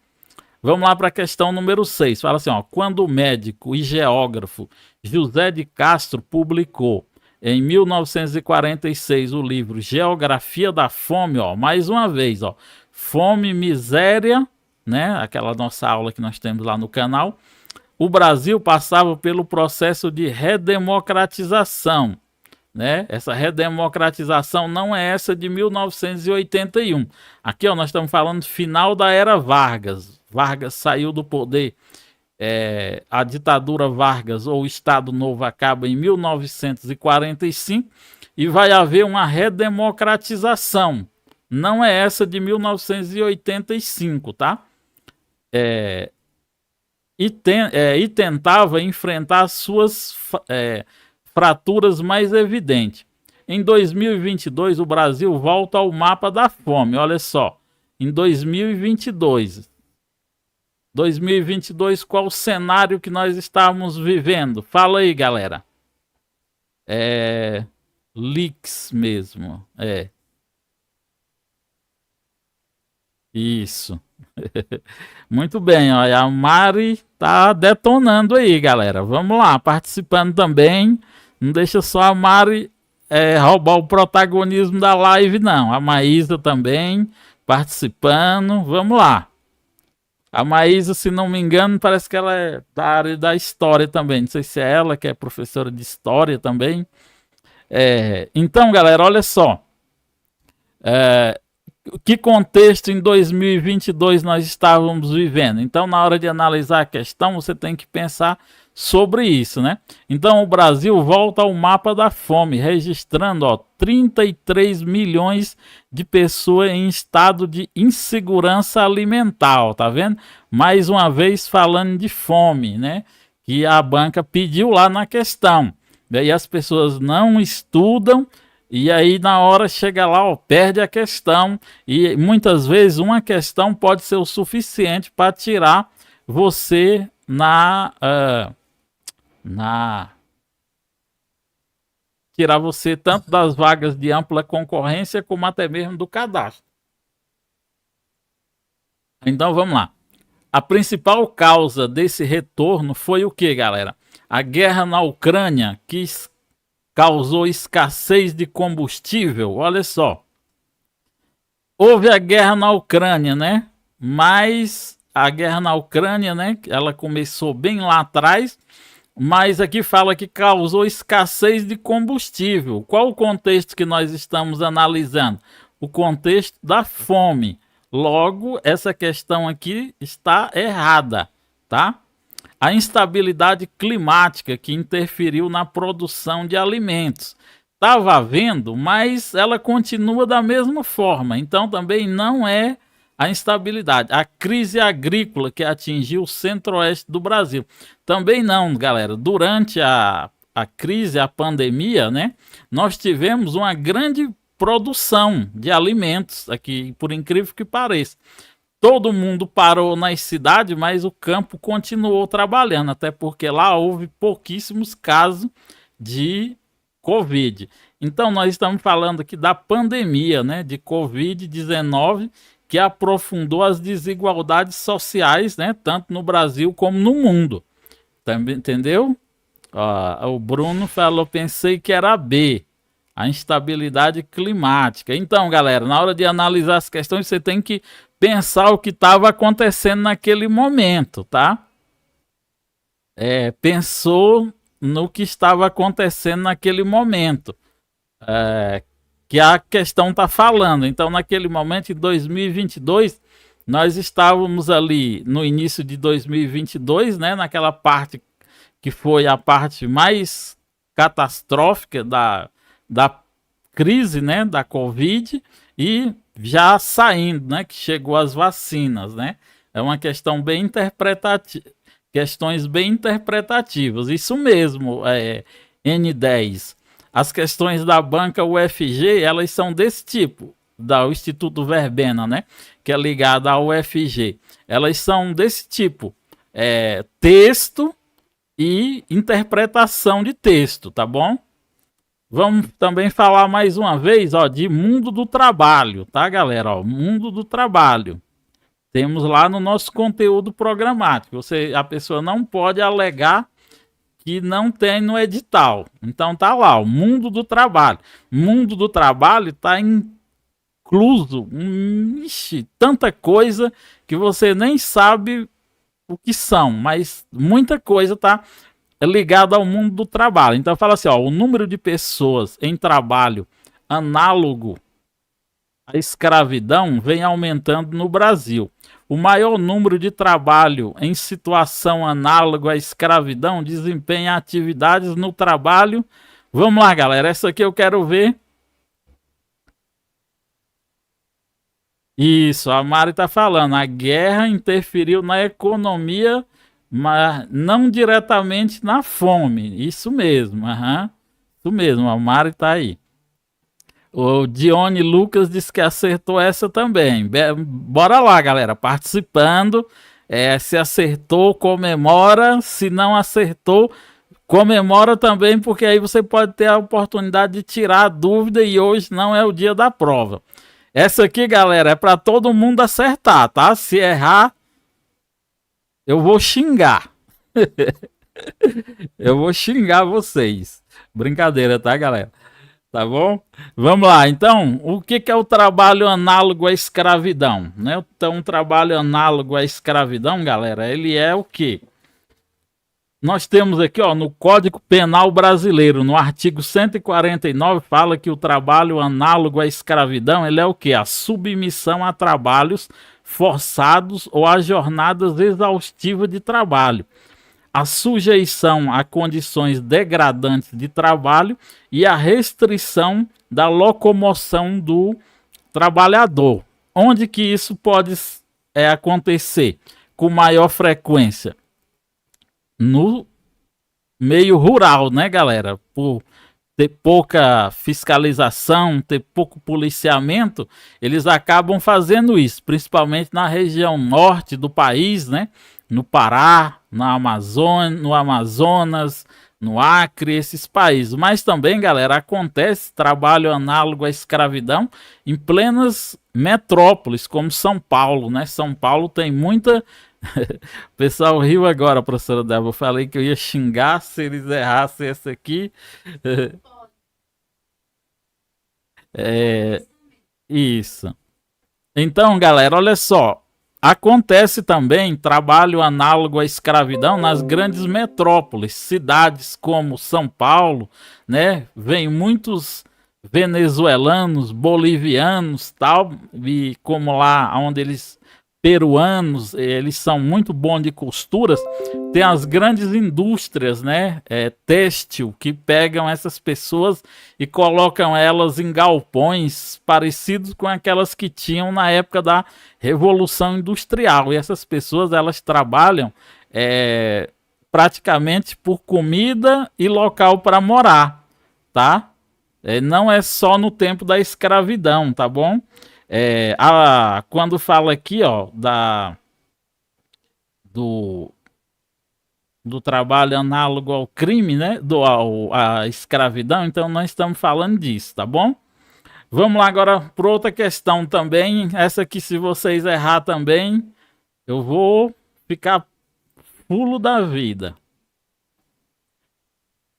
Vamos lá para a questão número 6. Fala assim, ó, quando o médico e geógrafo José de Castro publicou em 1946 o livro Geografia da Fome, ó, mais uma vez, ó, Fome, Miséria, né? Aquela nossa aula que nós temos lá no canal. O Brasil passava pelo processo de redemocratização, né? Essa redemocratização não é essa de 1981. Aqui, ó, nós estamos falando final da era Vargas. Vargas saiu do poder. A ditadura Vargas ou o Estado Novo acaba em 1945 e vai haver uma redemocratização. Não é essa de 1985, tá? E tentava enfrentar suas fraturas mais evidentes. Em 2022, o Brasil volta ao mapa da fome. Olha só, em 2022, qual o cenário que nós estávamos vivendo? Fala aí, galera. Leaks mesmo. Isso. Muito bem, olha, a Mari tá detonando aí, galera. Vamos lá, participando também. Não deixa só a Mari roubar o protagonismo da live, não. A Maísa também participando. Vamos lá. A Maísa, se não me engano, parece que ela é da área da história também. Não sei se é ela que é professora de história também. Então, galera, olha só. Que contexto em 2022 nós estávamos vivendo? Então, na hora de analisar a questão, você tem que pensar sobre isso, né? Então, o Brasil volta ao mapa da fome, registrando 33 milhões de pessoas em estado de insegurança alimentar, tá vendo? Mais uma vez falando de fome, né? Que a banca pediu lá na questão. Daí as pessoas não estudam. E aí, na hora, chega lá, perde a questão. E muitas vezes uma questão pode ser o suficiente para tirar você tirar você tanto das vagas de ampla concorrência como até mesmo do cadastro. Então vamos lá. A principal causa desse retorno foi o que, galera? A guerra na Ucrânia, que causou escassez de combustível. Olha só. Houve a guerra na Ucrânia, né? Mas a guerra na Ucrânia, né? Ela começou bem lá atrás, mas aqui fala que causou escassez de combustível. Qual o contexto que nós estamos analisando? O contexto da fome. Logo, essa questão aqui está errada, tá? A instabilidade climática que interferiu na produção de alimentos. Estava havendo, mas ela continua da mesma forma. Então também não é a instabilidade. A crise agrícola que atingiu o centro-oeste do Brasil. Também não, galera. Durante a crise, a pandemia, né? Nós tivemos uma grande produção de alimentos aqui, por incrível que pareça. Todo mundo parou nas cidades, mas o campo continuou trabalhando, até porque lá houve pouquíssimos casos de Covid. Então nós estamos falando aqui da pandemia, né, de Covid-19, que aprofundou as desigualdades sociais, né, tanto no Brasil como no mundo. Também, entendeu? O Bruno falou, pensei que era B. A instabilidade climática. Então, galera, na hora de analisar as questões, você tem que pensar o que estava acontecendo naquele momento, tá? Pensou no que estava acontecendo naquele momento, que a questão está falando. Então, naquele momento, em 2022, nós estávamos ali no início de 2022, né? Naquela parte que foi a parte mais catastrófica da crise, né, da Covid, e já saindo, né, que chegou as vacinas, né? É uma questão bem interpretativa, questões bem interpretativas. Isso mesmo, N10. As questões da banca UFG, elas são desse tipo, do Instituto Verbena, né, que é ligada ao UFG. Elas são desse tipo, texto e interpretação de texto, tá bom? Vamos também falar mais uma vez, ó, de mundo do trabalho, tá, galera? Ó, mundo do trabalho. Temos lá no nosso conteúdo programático. A pessoa não pode alegar que não tem no edital. Então tá lá, o mundo do trabalho. Mundo do trabalho está incluso, tanta coisa que você nem sabe o que são, mas muita coisa tá ligado ao mundo do trabalho. Então fala assim, ó, o número de pessoas em trabalho análogo à escravidão vem aumentando no Brasil. O maior número de trabalho em situação análoga à escravidão desempenha atividades no trabalho. Vamos lá, galera, essa aqui eu quero ver. Isso, a Mari está falando, a guerra interferiu na economia, mas não diretamente na fome. Isso mesmo, isso mesmo, a Mari tá aí. O Dione Lucas disse que acertou essa também. Bora lá, galera, participando. Se acertou, comemora. Se não acertou, comemora também, porque aí você pode ter a oportunidade de tirar a dúvida e hoje não é o dia da prova. Essa aqui, galera, é para todo mundo acertar, tá? Se errar, eu vou xingar. Eu vou xingar vocês. Brincadeira, tá, galera? Tá bom? Vamos lá. Então, o que é o trabalho análogo à escravidão? Né? Então, o trabalho análogo à escravidão, galera, ele é o quê? Nós temos aqui, ó, no Código Penal Brasileiro, no artigo 149, fala que o trabalho análogo à escravidão, ele é o quê? A submissão a trabalhos forçados ou a jornadas exaustivas de trabalho, a sujeição a condições degradantes de trabalho e a restrição da locomoção do trabalhador. Onde que isso pode acontecer com maior frequência? No meio rural, né, galera? Por ter pouca fiscalização, ter pouco policiamento, eles acabam fazendo isso, principalmente na região norte do país, né? No Pará, na Amazônia, no Amazonas, no Acre, esses países. Mas também, galera, acontece trabalho análogo à escravidão em plenas metrópoles, como São Paulo, né? São Paulo tem muita... O pessoal riu agora, professora Débora. Eu falei que eu ia xingar se eles errassem esse aqui. É, isso. Então, galera, olha só. Acontece também trabalho análogo à escravidão nas grandes metrópoles, cidades como São Paulo, né? Vem muitos venezuelanos, bolivianos, tal, e como lá onde eles peruanos, eles são muito bons de costuras, tem as grandes indústrias, né, têxtil, que pegam essas pessoas e colocam elas em galpões parecidos com aquelas que tinham na época da Revolução Industrial. E essas pessoas, elas trabalham praticamente por comida e local para morar, tá? Não é só no tempo da escravidão, tá bom? Quando fala aqui, ó, do trabalho análogo ao crime, né, à escravidão, então nós estamos falando disso, tá bom? Vamos lá agora para outra questão também, essa aqui se vocês errar também, eu vou ficar fulo da vida.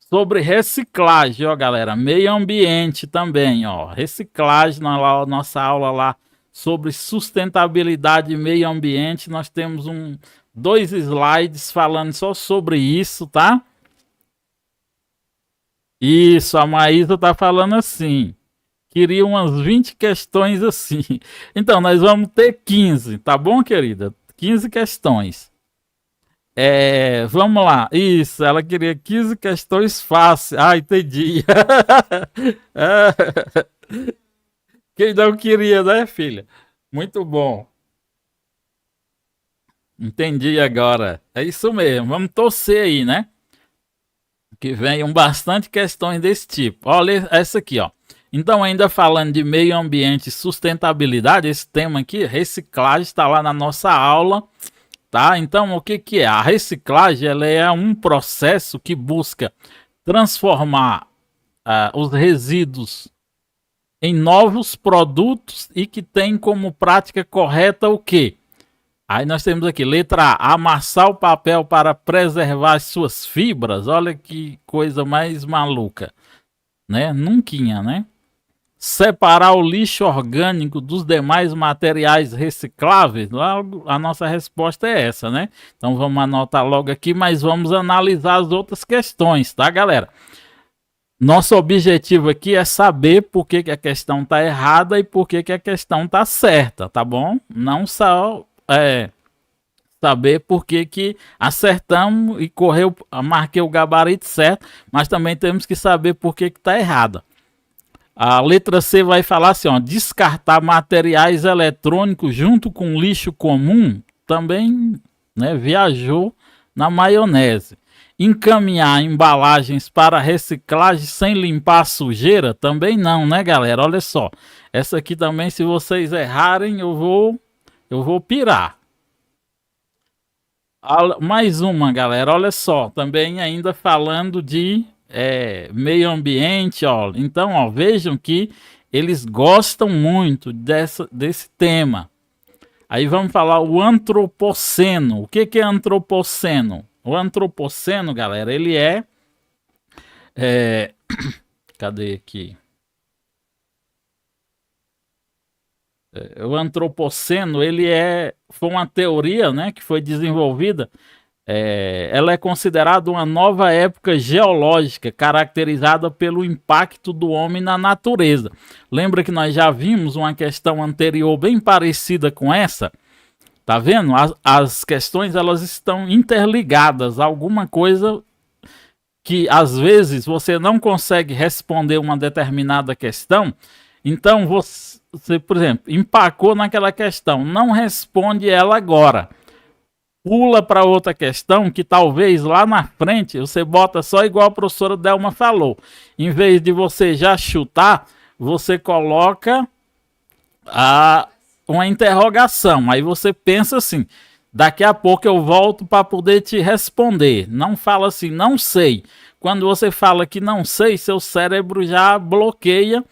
Sobre reciclagem, ó, galera, meio ambiente também, ó, reciclagem, nossa aula lá sobre sustentabilidade e meio ambiente, nós temos dois slides falando só sobre isso, tá? Isso, a Maísa tá falando assim, queria umas 20 questões assim, então nós vamos ter 15, tá bom, querida? 15 questões. Vamos lá. Isso, ela queria 15 questões fáceis. Ah, entendi. Quem não queria, né, filha? Muito bom. Entendi agora. É isso mesmo. Vamos torcer aí, né? Que venham bastante questões desse tipo. Olha essa aqui, ó. Então, ainda falando de meio ambiente e sustentabilidade, esse tema aqui, reciclagem, está lá na nossa aula. Tá? Então, o que que é? A reciclagem, ela é um processo que busca transformar os resíduos em novos produtos e que tem como prática correta o quê? Aí nós temos aqui, letra A, amassar o papel para preservar as suas fibras. Olha que coisa mais maluca, né? Nunquinha, né? Separar o lixo orgânico dos demais materiais recicláveis? Logo, a nossa resposta é essa, né? Então vamos anotar logo aqui, mas vamos analisar as outras questões, tá, galera? Nosso objetivo aqui é saber por que a questão está errada e por que a questão está certa, tá bom? Não só saber por que acertamos e marquei o gabarito certo, mas também temos que saber por que está errada. A letra C vai falar assim, ó, descartar materiais eletrônicos junto com lixo comum, também, né, viajou na maionese. Encaminhar embalagens para reciclagem sem limpar a sujeira, também não, né, galera? Olha só, essa aqui também, se vocês errarem, eu vou pirar. Mais uma, galera, olha só, também ainda falando de meio ambiente, ó. Então, ó, vejam que eles gostam muito desse tema. Aí vamos falar o antropoceno. O que é antropoceno? O antropoceno, galera, ele cadê aqui? O antropoceno, foi uma teoria, né, que foi desenvolvida. Ela é considerada uma nova época geológica caracterizada pelo impacto do homem na natureza. Lembra que nós já vimos uma questão anterior bem parecida com essa? Tá vendo? As questões, elas estão interligadas. Alguma coisa que às vezes você não consegue responder uma determinada questão. Então você, por exemplo, empacou naquela questão, não responde ela agora. Pula para outra questão que talvez lá na frente você bota só igual a professora Delma falou. Em vez de você já chutar, você coloca uma interrogação. Aí você pensa assim, daqui a pouco eu volto para poder te responder. Não fala assim, não sei. Quando você fala que não sei, seu cérebro já bloqueia.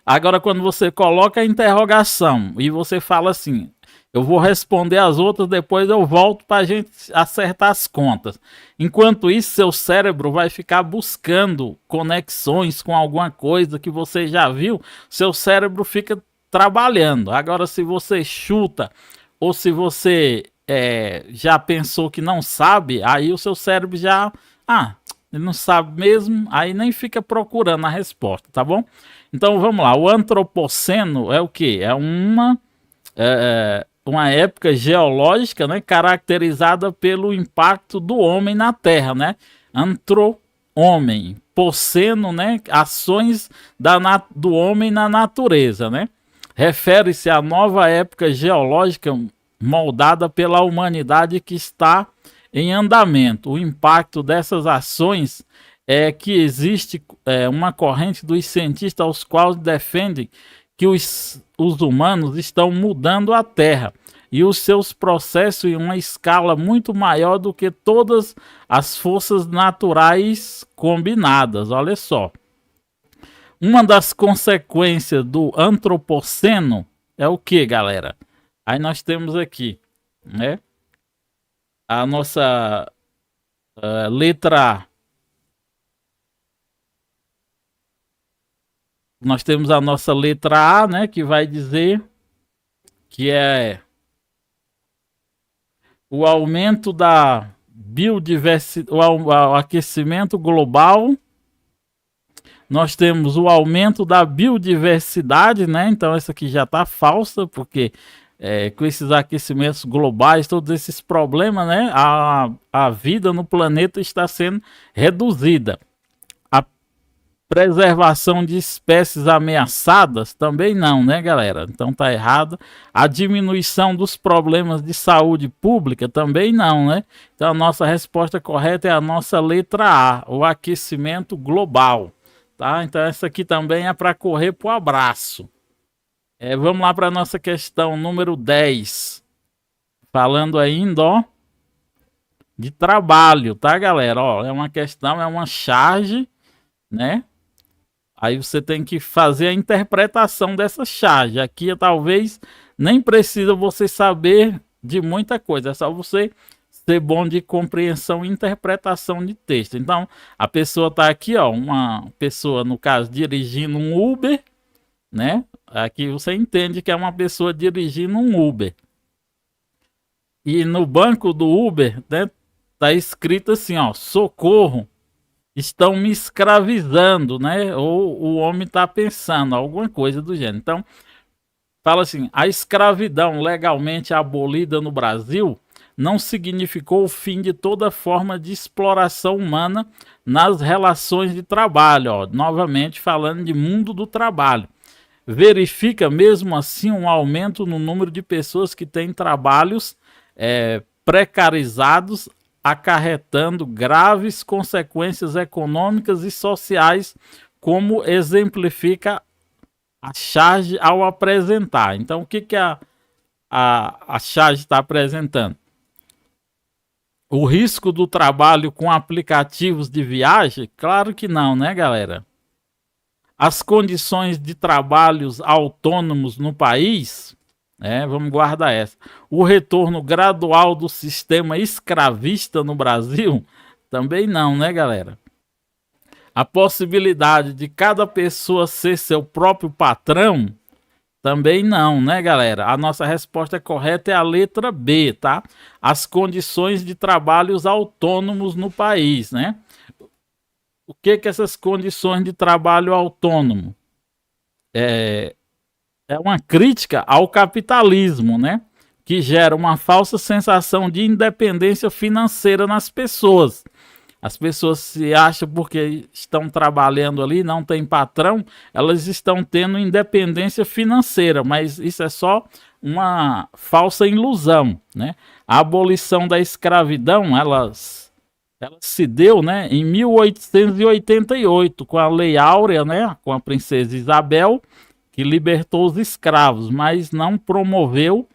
Agora, quando você coloca a interrogação e você fala assim, eu vou responder as outras, depois eu volto para a gente acertar as contas. Enquanto isso, seu cérebro vai ficar buscando conexões com alguma coisa que você já viu. Seu cérebro fica trabalhando. Agora, se você chuta ou se você já pensou que não sabe, aí o seu cérebro já... ele não sabe mesmo, aí nem fica procurando a resposta, tá bom? Então vamos lá, o antropoceno é o quê? É uma época geológica, né, caracterizada pelo impacto do homem na Terra, né? Antro-homem, poceno, né, ações do homem na natureza, né? Refere-se à nova época geológica moldada pela humanidade que está em andamento. O impacto dessas ações é que existe uma corrente dos cientistas aos quais defendem que os humanos estão mudando a Terra e os seus processos em uma escala muito maior do que todas as forças naturais combinadas. Olha só. Uma das consequências do antropoceno é o que, galera? Aí nós temos aqui, né? A nossa letra A. Nós temos a nossa letra A, né, que vai dizer que é o aumento da biodiversidade, o aquecimento global. Nós temos o aumento da biodiversidade, né? Então essa aqui já está falsa, porque com esses aquecimentos globais, todos esses problemas, né? A vida no planeta está sendo reduzida. Preservação de espécies ameaçadas, também não, né, galera? Então tá errado. A diminuição dos problemas de saúde pública, também não, né? Então a nossa resposta correta é a nossa letra A, o aquecimento global, tá? Então essa aqui também é para correr pro abraço. Vamos lá para a nossa questão número 10. Falando ainda, ó, de trabalho, tá, galera? Ó, é uma questão, é uma charge, né? Aí você tem que fazer a interpretação dessa charge. Aqui talvez nem precisa você saber de muita coisa. É só você ser bom de compreensão e interpretação de texto. Então, a pessoa está aqui, ó, uma pessoa, no caso, dirigindo um Uber, né? Aqui você entende que é uma pessoa dirigindo um Uber. E no banco do Uber, né, tá escrito assim, ó, socorro. Estão me escravizando, né? Ou o homem está pensando, alguma coisa do gênero. Então, fala assim, a escravidão legalmente abolida no Brasil não significou o fim de toda forma de exploração humana nas relações de trabalho. Ó, novamente falando de mundo do trabalho. Verifica mesmo assim um aumento no número de pessoas que têm trabalhos precarizados, acarretando graves consequências econômicas e sociais, como exemplifica a charge ao apresentar. Então, o que a charge está apresentando? O risco do trabalho com aplicativos de viagem? Claro que não, né, galera? As condições de trabalhos autônomos no país? Vamos guardar essa. O retorno gradual do sistema escravista no Brasil? Também não, né, galera? A possibilidade de cada pessoa ser seu próprio patrão? Também não, né, galera? A nossa resposta correta é a letra B, tá? As condições de trabalhos autônomos no país, né? O que essas condições de trabalho autônomo? É uma crítica ao capitalismo, né? Que gera uma falsa sensação de independência financeira nas pessoas. As pessoas se acham porque estão trabalhando ali, não tem patrão, elas estão tendo independência financeira, mas isso é só uma falsa ilusão, né? A abolição da escravidão, ela se deu, né, em 1888, com a Lei Áurea, né, com a princesa Isabel, que libertou os escravos, mas não promoveu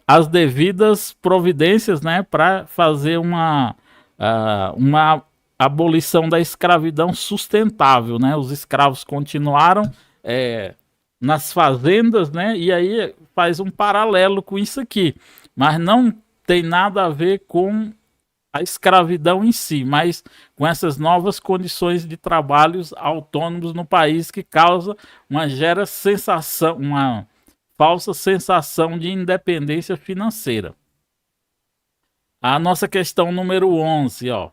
as devidas providências, né, para fazer uma abolição da escravidão sustentável, né? Os escravos continuaram nas fazendas, né? E aí faz um paralelo com isso aqui, mas não tem nada a ver com a escravidão em si, mas com essas novas condições de trabalhos autônomos no país que causa gera sensação, uma falsa sensação de independência financeira. A nossa questão número 11, ó.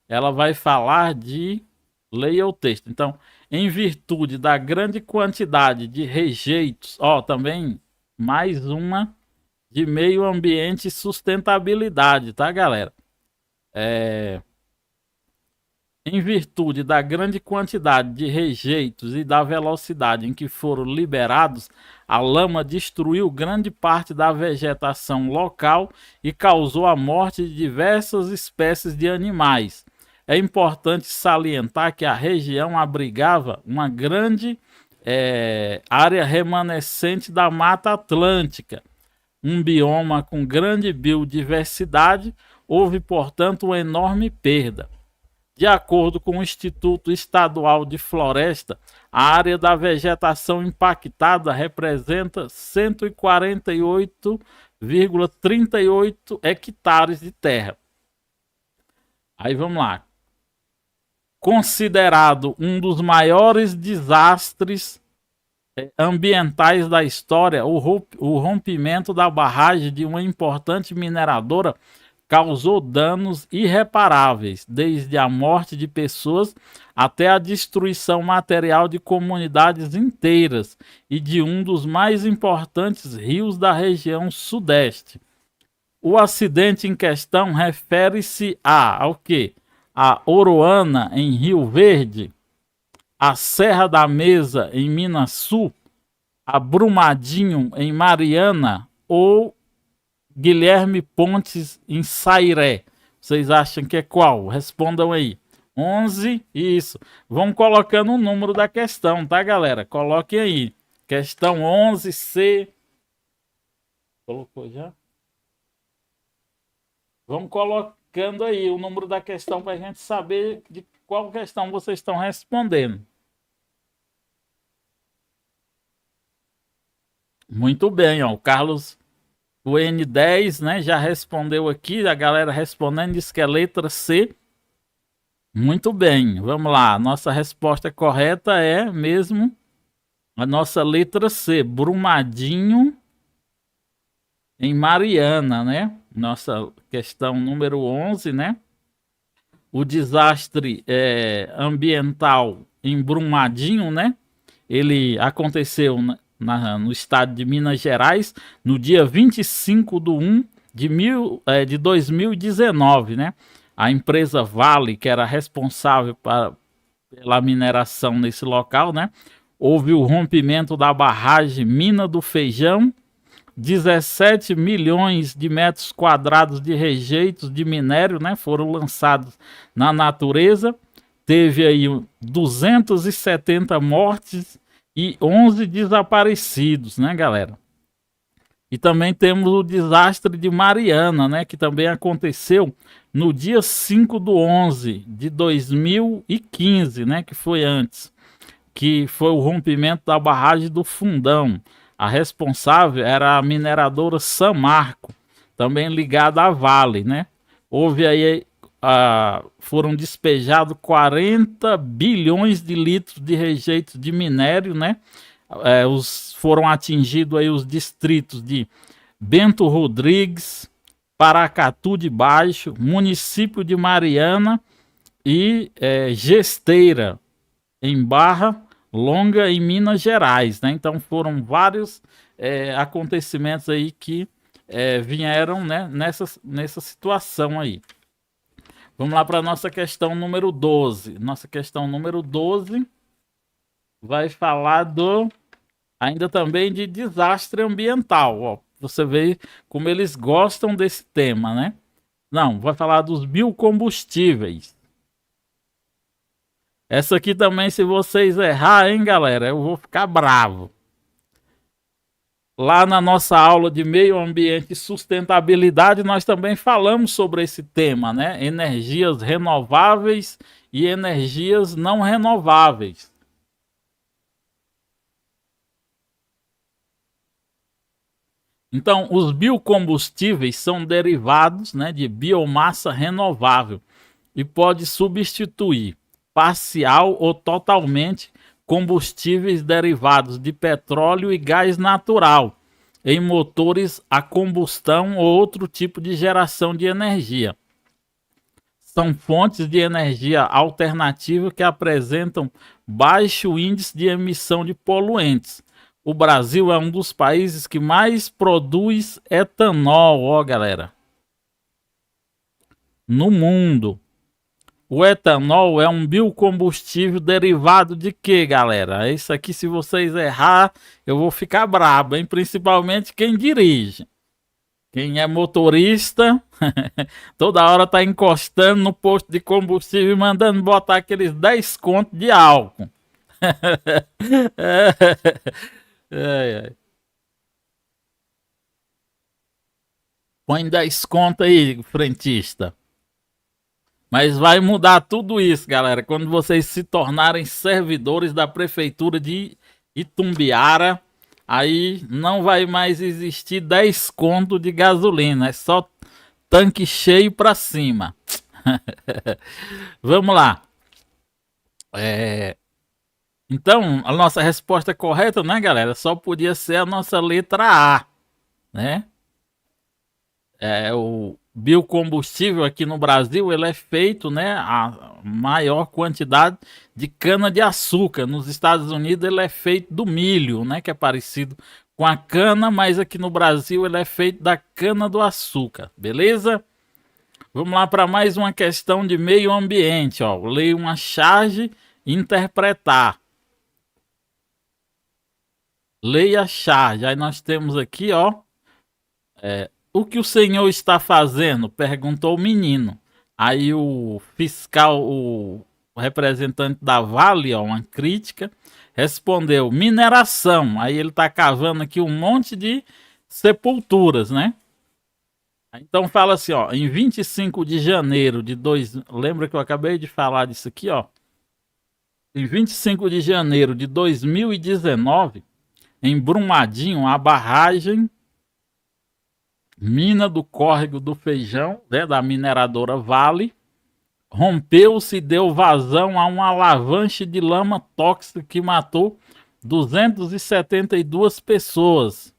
Ela vai falar de leia o texto. Então, em virtude da grande quantidade de rejeitos, ó, também mais uma de meio ambiente e sustentabilidade, tá, galera? Em virtude da grande quantidade de rejeitos e da velocidade em que foram liberados, a lama destruiu grande parte da vegetação local e causou a morte de diversas espécies de animais. É importante salientar que a região abrigava uma grande área remanescente da Mata Atlântica, um bioma com grande biodiversidade. Houve, portanto, uma enorme perda. De acordo com o Instituto Estadual de Floresta, a área da vegetação impactada representa 148,38 hectares de terra. Aí vamos lá. Considerado um dos maiores desastres ambientais da história, o rompimento da barragem de uma importante mineradora causou danos irreparáveis, desde a morte de pessoas até a destruição material de comunidades inteiras e de um dos mais importantes rios da região sudeste. O acidente em questão refere-se ao quê? A Oroana, em Rio Verde, a Serra da Mesa, em Minas Sul, a Brumadinho, em Mariana, ou Guilherme Pontes, em Sairé. Vocês acham que é qual? Respondam aí. 11, isso. Vão colocando o número da questão, tá, galera? Coloquem aí. Questão 11C. Colocou já? Vamos colocando aí o número da questão para a gente saber de qual questão vocês estão respondendo. Muito bem, ó. O Carlos... O N10, né, já respondeu aqui, a galera respondendo, diz que é letra C. Muito bem, vamos lá. Nossa resposta correta é mesmo a nossa letra C, Brumadinho, em Mariana, né? Nossa questão número 11, né? O desastre ambiental em Brumadinho, né? Ele aconteceu no estado de Minas Gerais, no dia 25/1 de 2019, né? A empresa Vale, que era responsável pela mineração nesse local, né? Houve o rompimento da barragem Mina do Feijão, 17 milhões de metros quadrados de rejeitos de minério, né? Foram lançados na natureza, teve aí 270 mortes e 11 desaparecidos, né, galera? E também temos o desastre de Mariana, né, que também aconteceu no dia 5/11 de 2015, né, que foi antes, que foi o rompimento da barragem do Fundão. A responsável era a mineradora Samarco, também ligada à Vale, né? Houve aí foram despejados 40 bilhões de litros de rejeitos de minério, né? Foram atingidos aí os distritos de Bento Rodrigues, Paracatu de Baixo, município de Mariana e Gesteira, em Barra Longa, em Minas Gerais, né? Então foram vários acontecimentos aí que vieram, né, nessa situação aí. Vamos lá para a nossa questão número 12. Nossa questão número 12 vai falar ainda também de desastre ambiental. Ó, você vê como eles gostam desse tema, né? Não, vai falar dos biocombustíveis. Essa aqui também, se vocês errar, hein, galera, eu vou ficar bravo. Lá na nossa aula de meio ambiente e sustentabilidade, nós também falamos sobre esse tema, né? Energias renováveis e energias não renováveis. Então, os biocombustíveis são derivados, né, de biomassa renovável e pode substituir parcial ou totalmente combustíveis derivados de petróleo e gás natural em motores a combustão ou outro tipo de geração de energia. São fontes de energia alternativa que apresentam baixo índice de emissão de poluentes. O Brasil é um dos países que mais produz etanol, ó galera, no mundo. O etanol é um biocombustível derivado de quê, galera? Isso aqui, se vocês errar, eu vou ficar brabo, hein? Principalmente quem dirige. Quem é motorista, toda hora tá encostando no posto de combustível e mandando botar aqueles 10 contos de álcool. Ai, ai. Põe 10 contos aí, frentista. Mas vai mudar tudo isso, galera, quando vocês se tornarem servidores da prefeitura de Itumbiara. Aí não vai mais existir 10 conto de gasolina, é só tanque cheio pra cima. Vamos lá. Então, a nossa resposta correta, né, galera? Só podia ser a nossa letra A, né? O biocombustível aqui no Brasil, ele é feito, né, a maior quantidade de cana de açúcar. Nos Estados Unidos ele é feito do milho, né, que é parecido com a cana, mas aqui no Brasil ele é feito da cana do açúcar, beleza? Vamos lá para mais uma questão de meio ambiente, ó. Leia uma charge e interpretar. Leia a charge. Aí nós temos aqui, ó, o que o senhor está fazendo? Perguntou o menino. Aí o fiscal, o representante da Vale, ó, uma crítica, respondeu: mineração. Aí ele está cavando aqui um monte de sepulturas, né? Então fala assim, ó, em 25 de janeiro de lembra que eu acabei de falar disso aqui, ó? Em 25 de janeiro de 2019, em Brumadinho, a barragem mina do córrego do Feijão, né, da mineradora Vale, rompeu-se e deu vazão a uma avalanche de lama tóxica que matou 272 pessoas.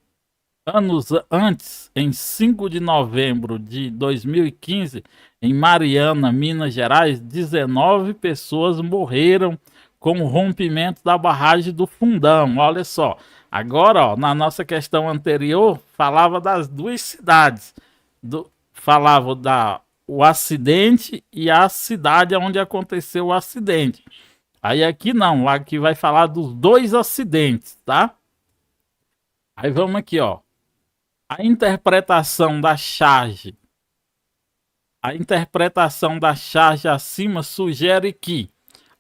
Anos antes, em 5 de novembro de 2015, em Mariana, Minas Gerais, 19 pessoas morreram com o rompimento da barragem do Fundão. Olha só, agora, ó, na nossa questão anterior, falava das duas cidades. Falava o acidente e a cidade onde aconteceu o acidente. Aí aqui não, aqui vai falar dos dois acidentes, tá? Aí vamos aqui, ó. A interpretação da charge. A interpretação da charge acima sugere que,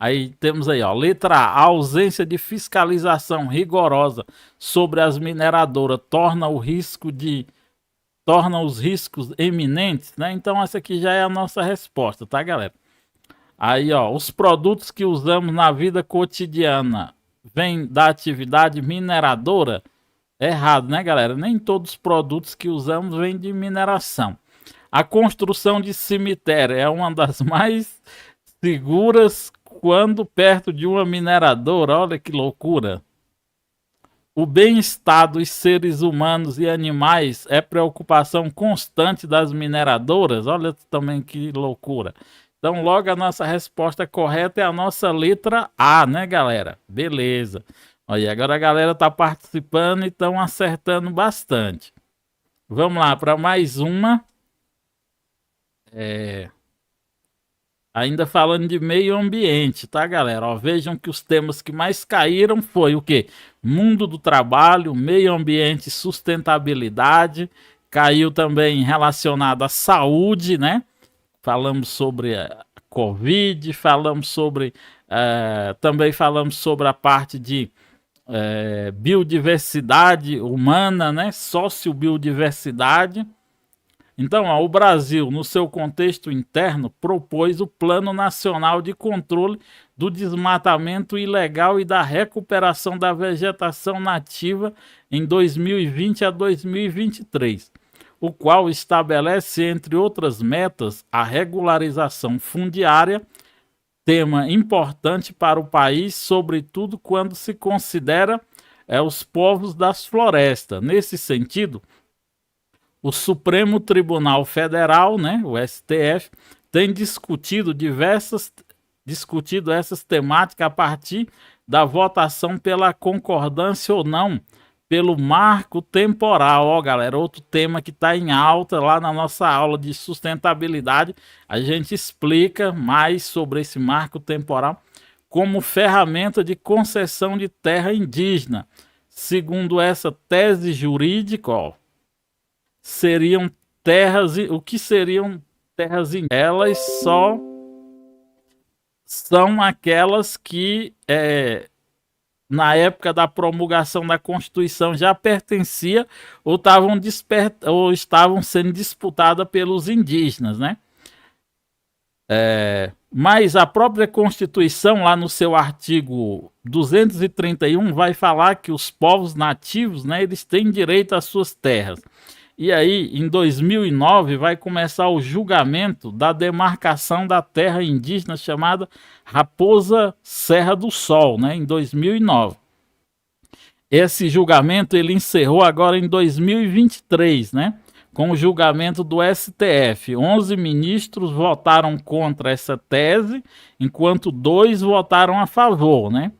aí temos aí, ó, letra A, a ausência de fiscalização rigorosa sobre as mineradoras torna os riscos eminentes, né? Então essa aqui já é a nossa resposta, tá, galera? Aí, ó, os produtos que usamos na vida cotidiana vêm da atividade mineradora? Errado, né, galera? Nem todos os produtos que usamos vêm de mineração. A construção de cemitério é uma das mais seguras quando perto de uma mineradora. Olha que loucura. O bem-estar dos seres humanos e animais é preocupação constante das mineradoras. Olha também que loucura. Então, logo a nossa resposta correta é a nossa letra A, né, galera? Beleza. Olha, agora a galera está participando e estão acertando bastante. Vamos lá para mais uma. Ainda falando de meio ambiente, tá, galera? Ó, vejam que os temas que mais caíram foi o quê? Mundo do trabalho, meio ambiente e sustentabilidade. Caiu também relacionado à saúde, né? Falamos sobre a Covid, falamos sobre... também falamos sobre a parte de biodiversidade humana, né? Sociobiodiversidade. Então, ó, o Brasil, no seu contexto interno, propôs o Plano Nacional de Controle do Desmatamento Ilegal e da Recuperação da Vegetação Nativa em 2020 a 2023, o qual estabelece, entre outras metas, a regularização fundiária, tema importante para o país, sobretudo quando se considera os povos das florestas. Nesse sentido, o Supremo Tribunal Federal, né, o STF, tem discutido essas temáticas a partir da votação pela concordância ou não pelo marco temporal. Ó, galera, outro tema que está em alta lá na nossa aula de sustentabilidade, a gente explica mais sobre esse marco temporal como ferramenta de concessão de terra indígena. Segundo essa tese jurídica, ó, seriam terras, o que seriam terras indígenas? Elas só são aquelas que na época da promulgação da Constituição já pertencia ou estavam sendo disputadas pelos indígenas, né? Mas a própria Constituição, lá no seu artigo 231, vai falar que os povos nativos, né, eles têm direito às suas terras. E aí, em 2009, vai começar o julgamento da demarcação da terra indígena chamada Raposa Serra do Sol, né, em 2009. Esse julgamento ele encerrou agora em 2023, né, com o julgamento do STF. 11 ministros votaram contra essa tese, enquanto 2 votaram a favor, né?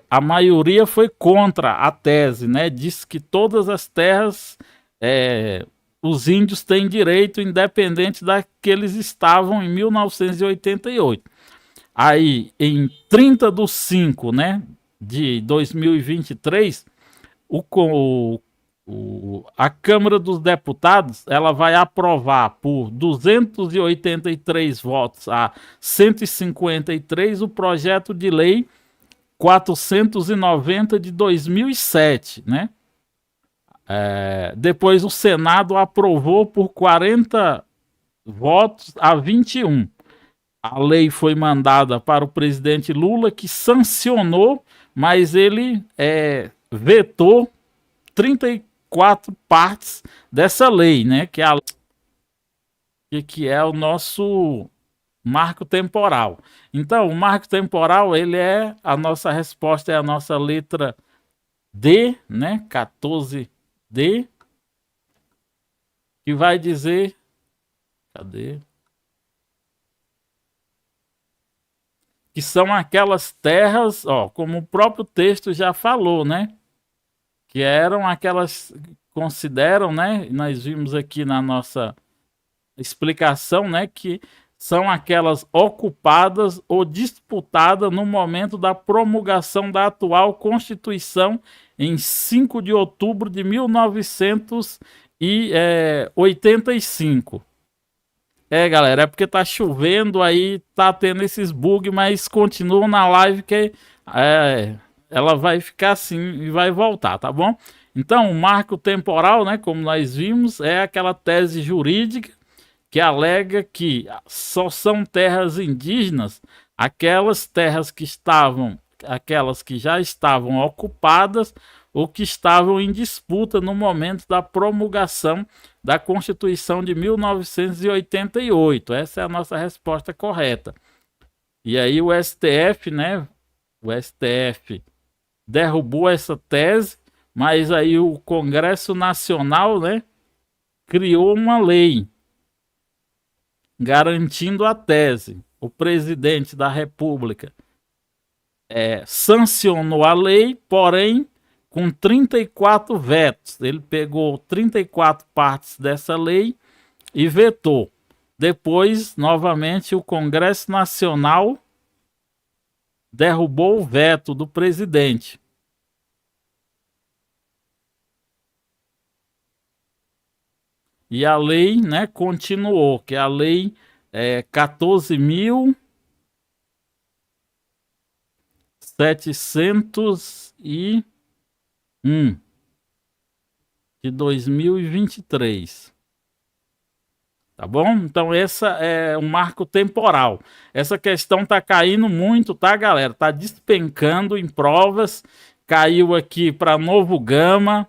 A maioria foi contra a tese, né? Diz que todas as terras os índios têm direito, independente da que eles estavam em 1988. Aí, em 30/5, né, de 2023, a Câmara dos Deputados ela vai aprovar por 283 votos a 153 o projeto de lei 490 de 2007, né? Depois o Senado aprovou por 40 votos a 21. A lei foi mandada para o presidente Lula, que sancionou, mas ele vetou 34 partes dessa lei, né? Que é o nosso marco temporal. Então, o marco temporal, ele a nossa resposta é a nossa letra D, né? 14D, que vai dizer, cadê? Que são aquelas terras, ó, como o próprio texto já falou, né? Que eram aquelas, consideram, né? Nós vimos aqui na nossa explicação, né? Que são aquelas ocupadas ou disputadas no momento da promulgação da atual Constituição em 5 de outubro de 1985. Galera, é porque tá chovendo aí, tá tendo esses bugs, mas continuam na live que ela vai ficar assim e vai voltar, tá bom? Então, o marco temporal, né, como nós vimos, é aquela tese jurídica que alega que só são terras indígenas aquelas terras aquelas que já estavam ocupadas ou que estavam em disputa no momento da promulgação da Constituição de 1988. Essa é a nossa resposta correta. E aí o STF, né? O STF derrubou essa tese, mas aí o Congresso Nacional, né, criou uma lei garantindo a tese. O presidente da República sancionou a lei, porém com 34 vetos. Ele pegou 34 partes dessa lei e vetou. Depois, novamente, o Congresso Nacional derrubou o veto do presidente. E a lei, né, continuou, que a lei 14.100 701 de 2023. Tá bom? Então essa é um marco temporal. Essa questão tá caindo muito, tá, galera? Tá despencando em provas. Caiu aqui para Novo Gama,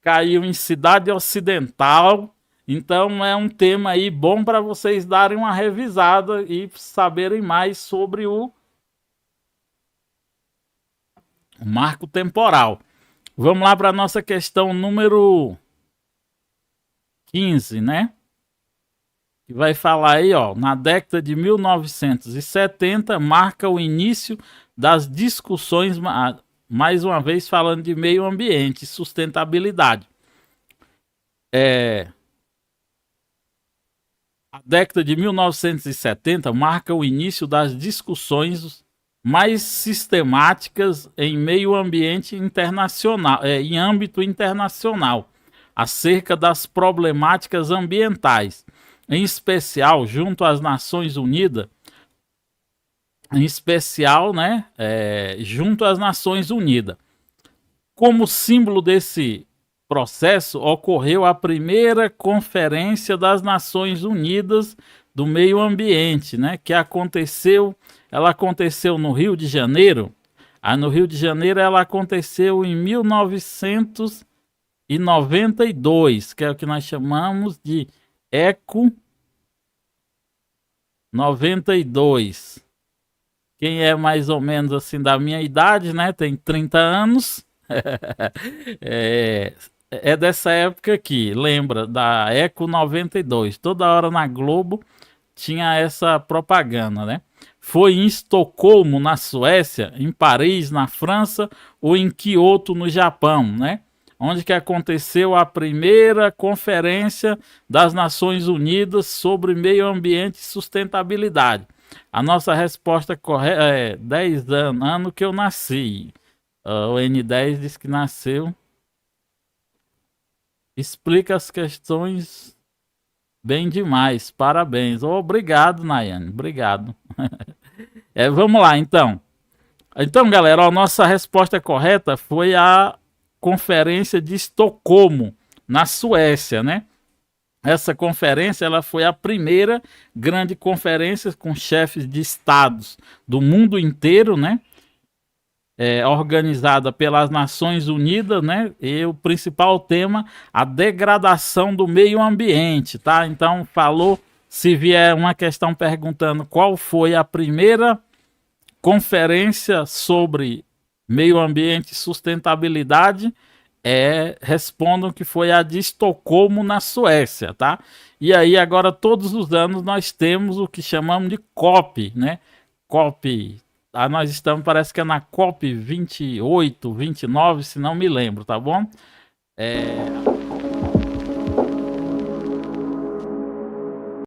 caiu em Cidade Ocidental. Então é um tema aí bom para vocês darem uma revisada e saberem mais sobre o marco temporal. Vamos lá para a nossa questão número 15, né? Que vai falar aí, ó, na década de 1970 marca o início das discussões, mais uma vez falando de meio ambiente e sustentabilidade. A década de 1970 marca o início das discussões mais sistemáticas em meio ambiente internacional, em âmbito internacional, acerca das problemáticas ambientais, em especial junto às Nações Unidas, junto às Nações Unidas. Como símbolo desse processo, ocorreu a primeira Conferência das Nações Unidas do Meio Ambiente, né, que ela aconteceu no Rio de Janeiro. No Rio de Janeiro ela aconteceu em 1992, que é o que nós chamamos de Eco 92. Quem é mais ou menos assim da minha idade, né, tem 30 anos, é dessa época aqui, lembra da Eco 92. Toda hora na Globo tinha essa propaganda, né? Foi em Estocolmo, na Suécia, em Paris, na França, ou em Kyoto, no Japão, né? Onde que aconteceu a primeira Conferência das Nações Unidas sobre Meio Ambiente e Sustentabilidade. A nossa resposta correta é 10 anos, ano que eu nasci. O N10 diz que nasceu. Explica as questões bem demais. Parabéns. Obrigado, Nayane. Obrigado. Vamos lá, então. Então, galera, a nossa resposta correta foi a Conferência de Estocolmo, na Suécia, né? Essa conferência ela foi a primeira grande conferência com chefes de estados do mundo inteiro, né? Organizada pelas Nações Unidas, né? E o principal tema, a degradação do meio ambiente, tá? Então, se vier uma questão perguntando qual foi a primeira conferência sobre meio ambiente e sustentabilidade, respondam que foi a de Estocolmo, na Suécia, tá? E aí, agora, todos os anos, nós temos o que chamamos de COP, né? COP. Nós estamos, parece que é na COP 28, 29, se não me lembro, tá bom?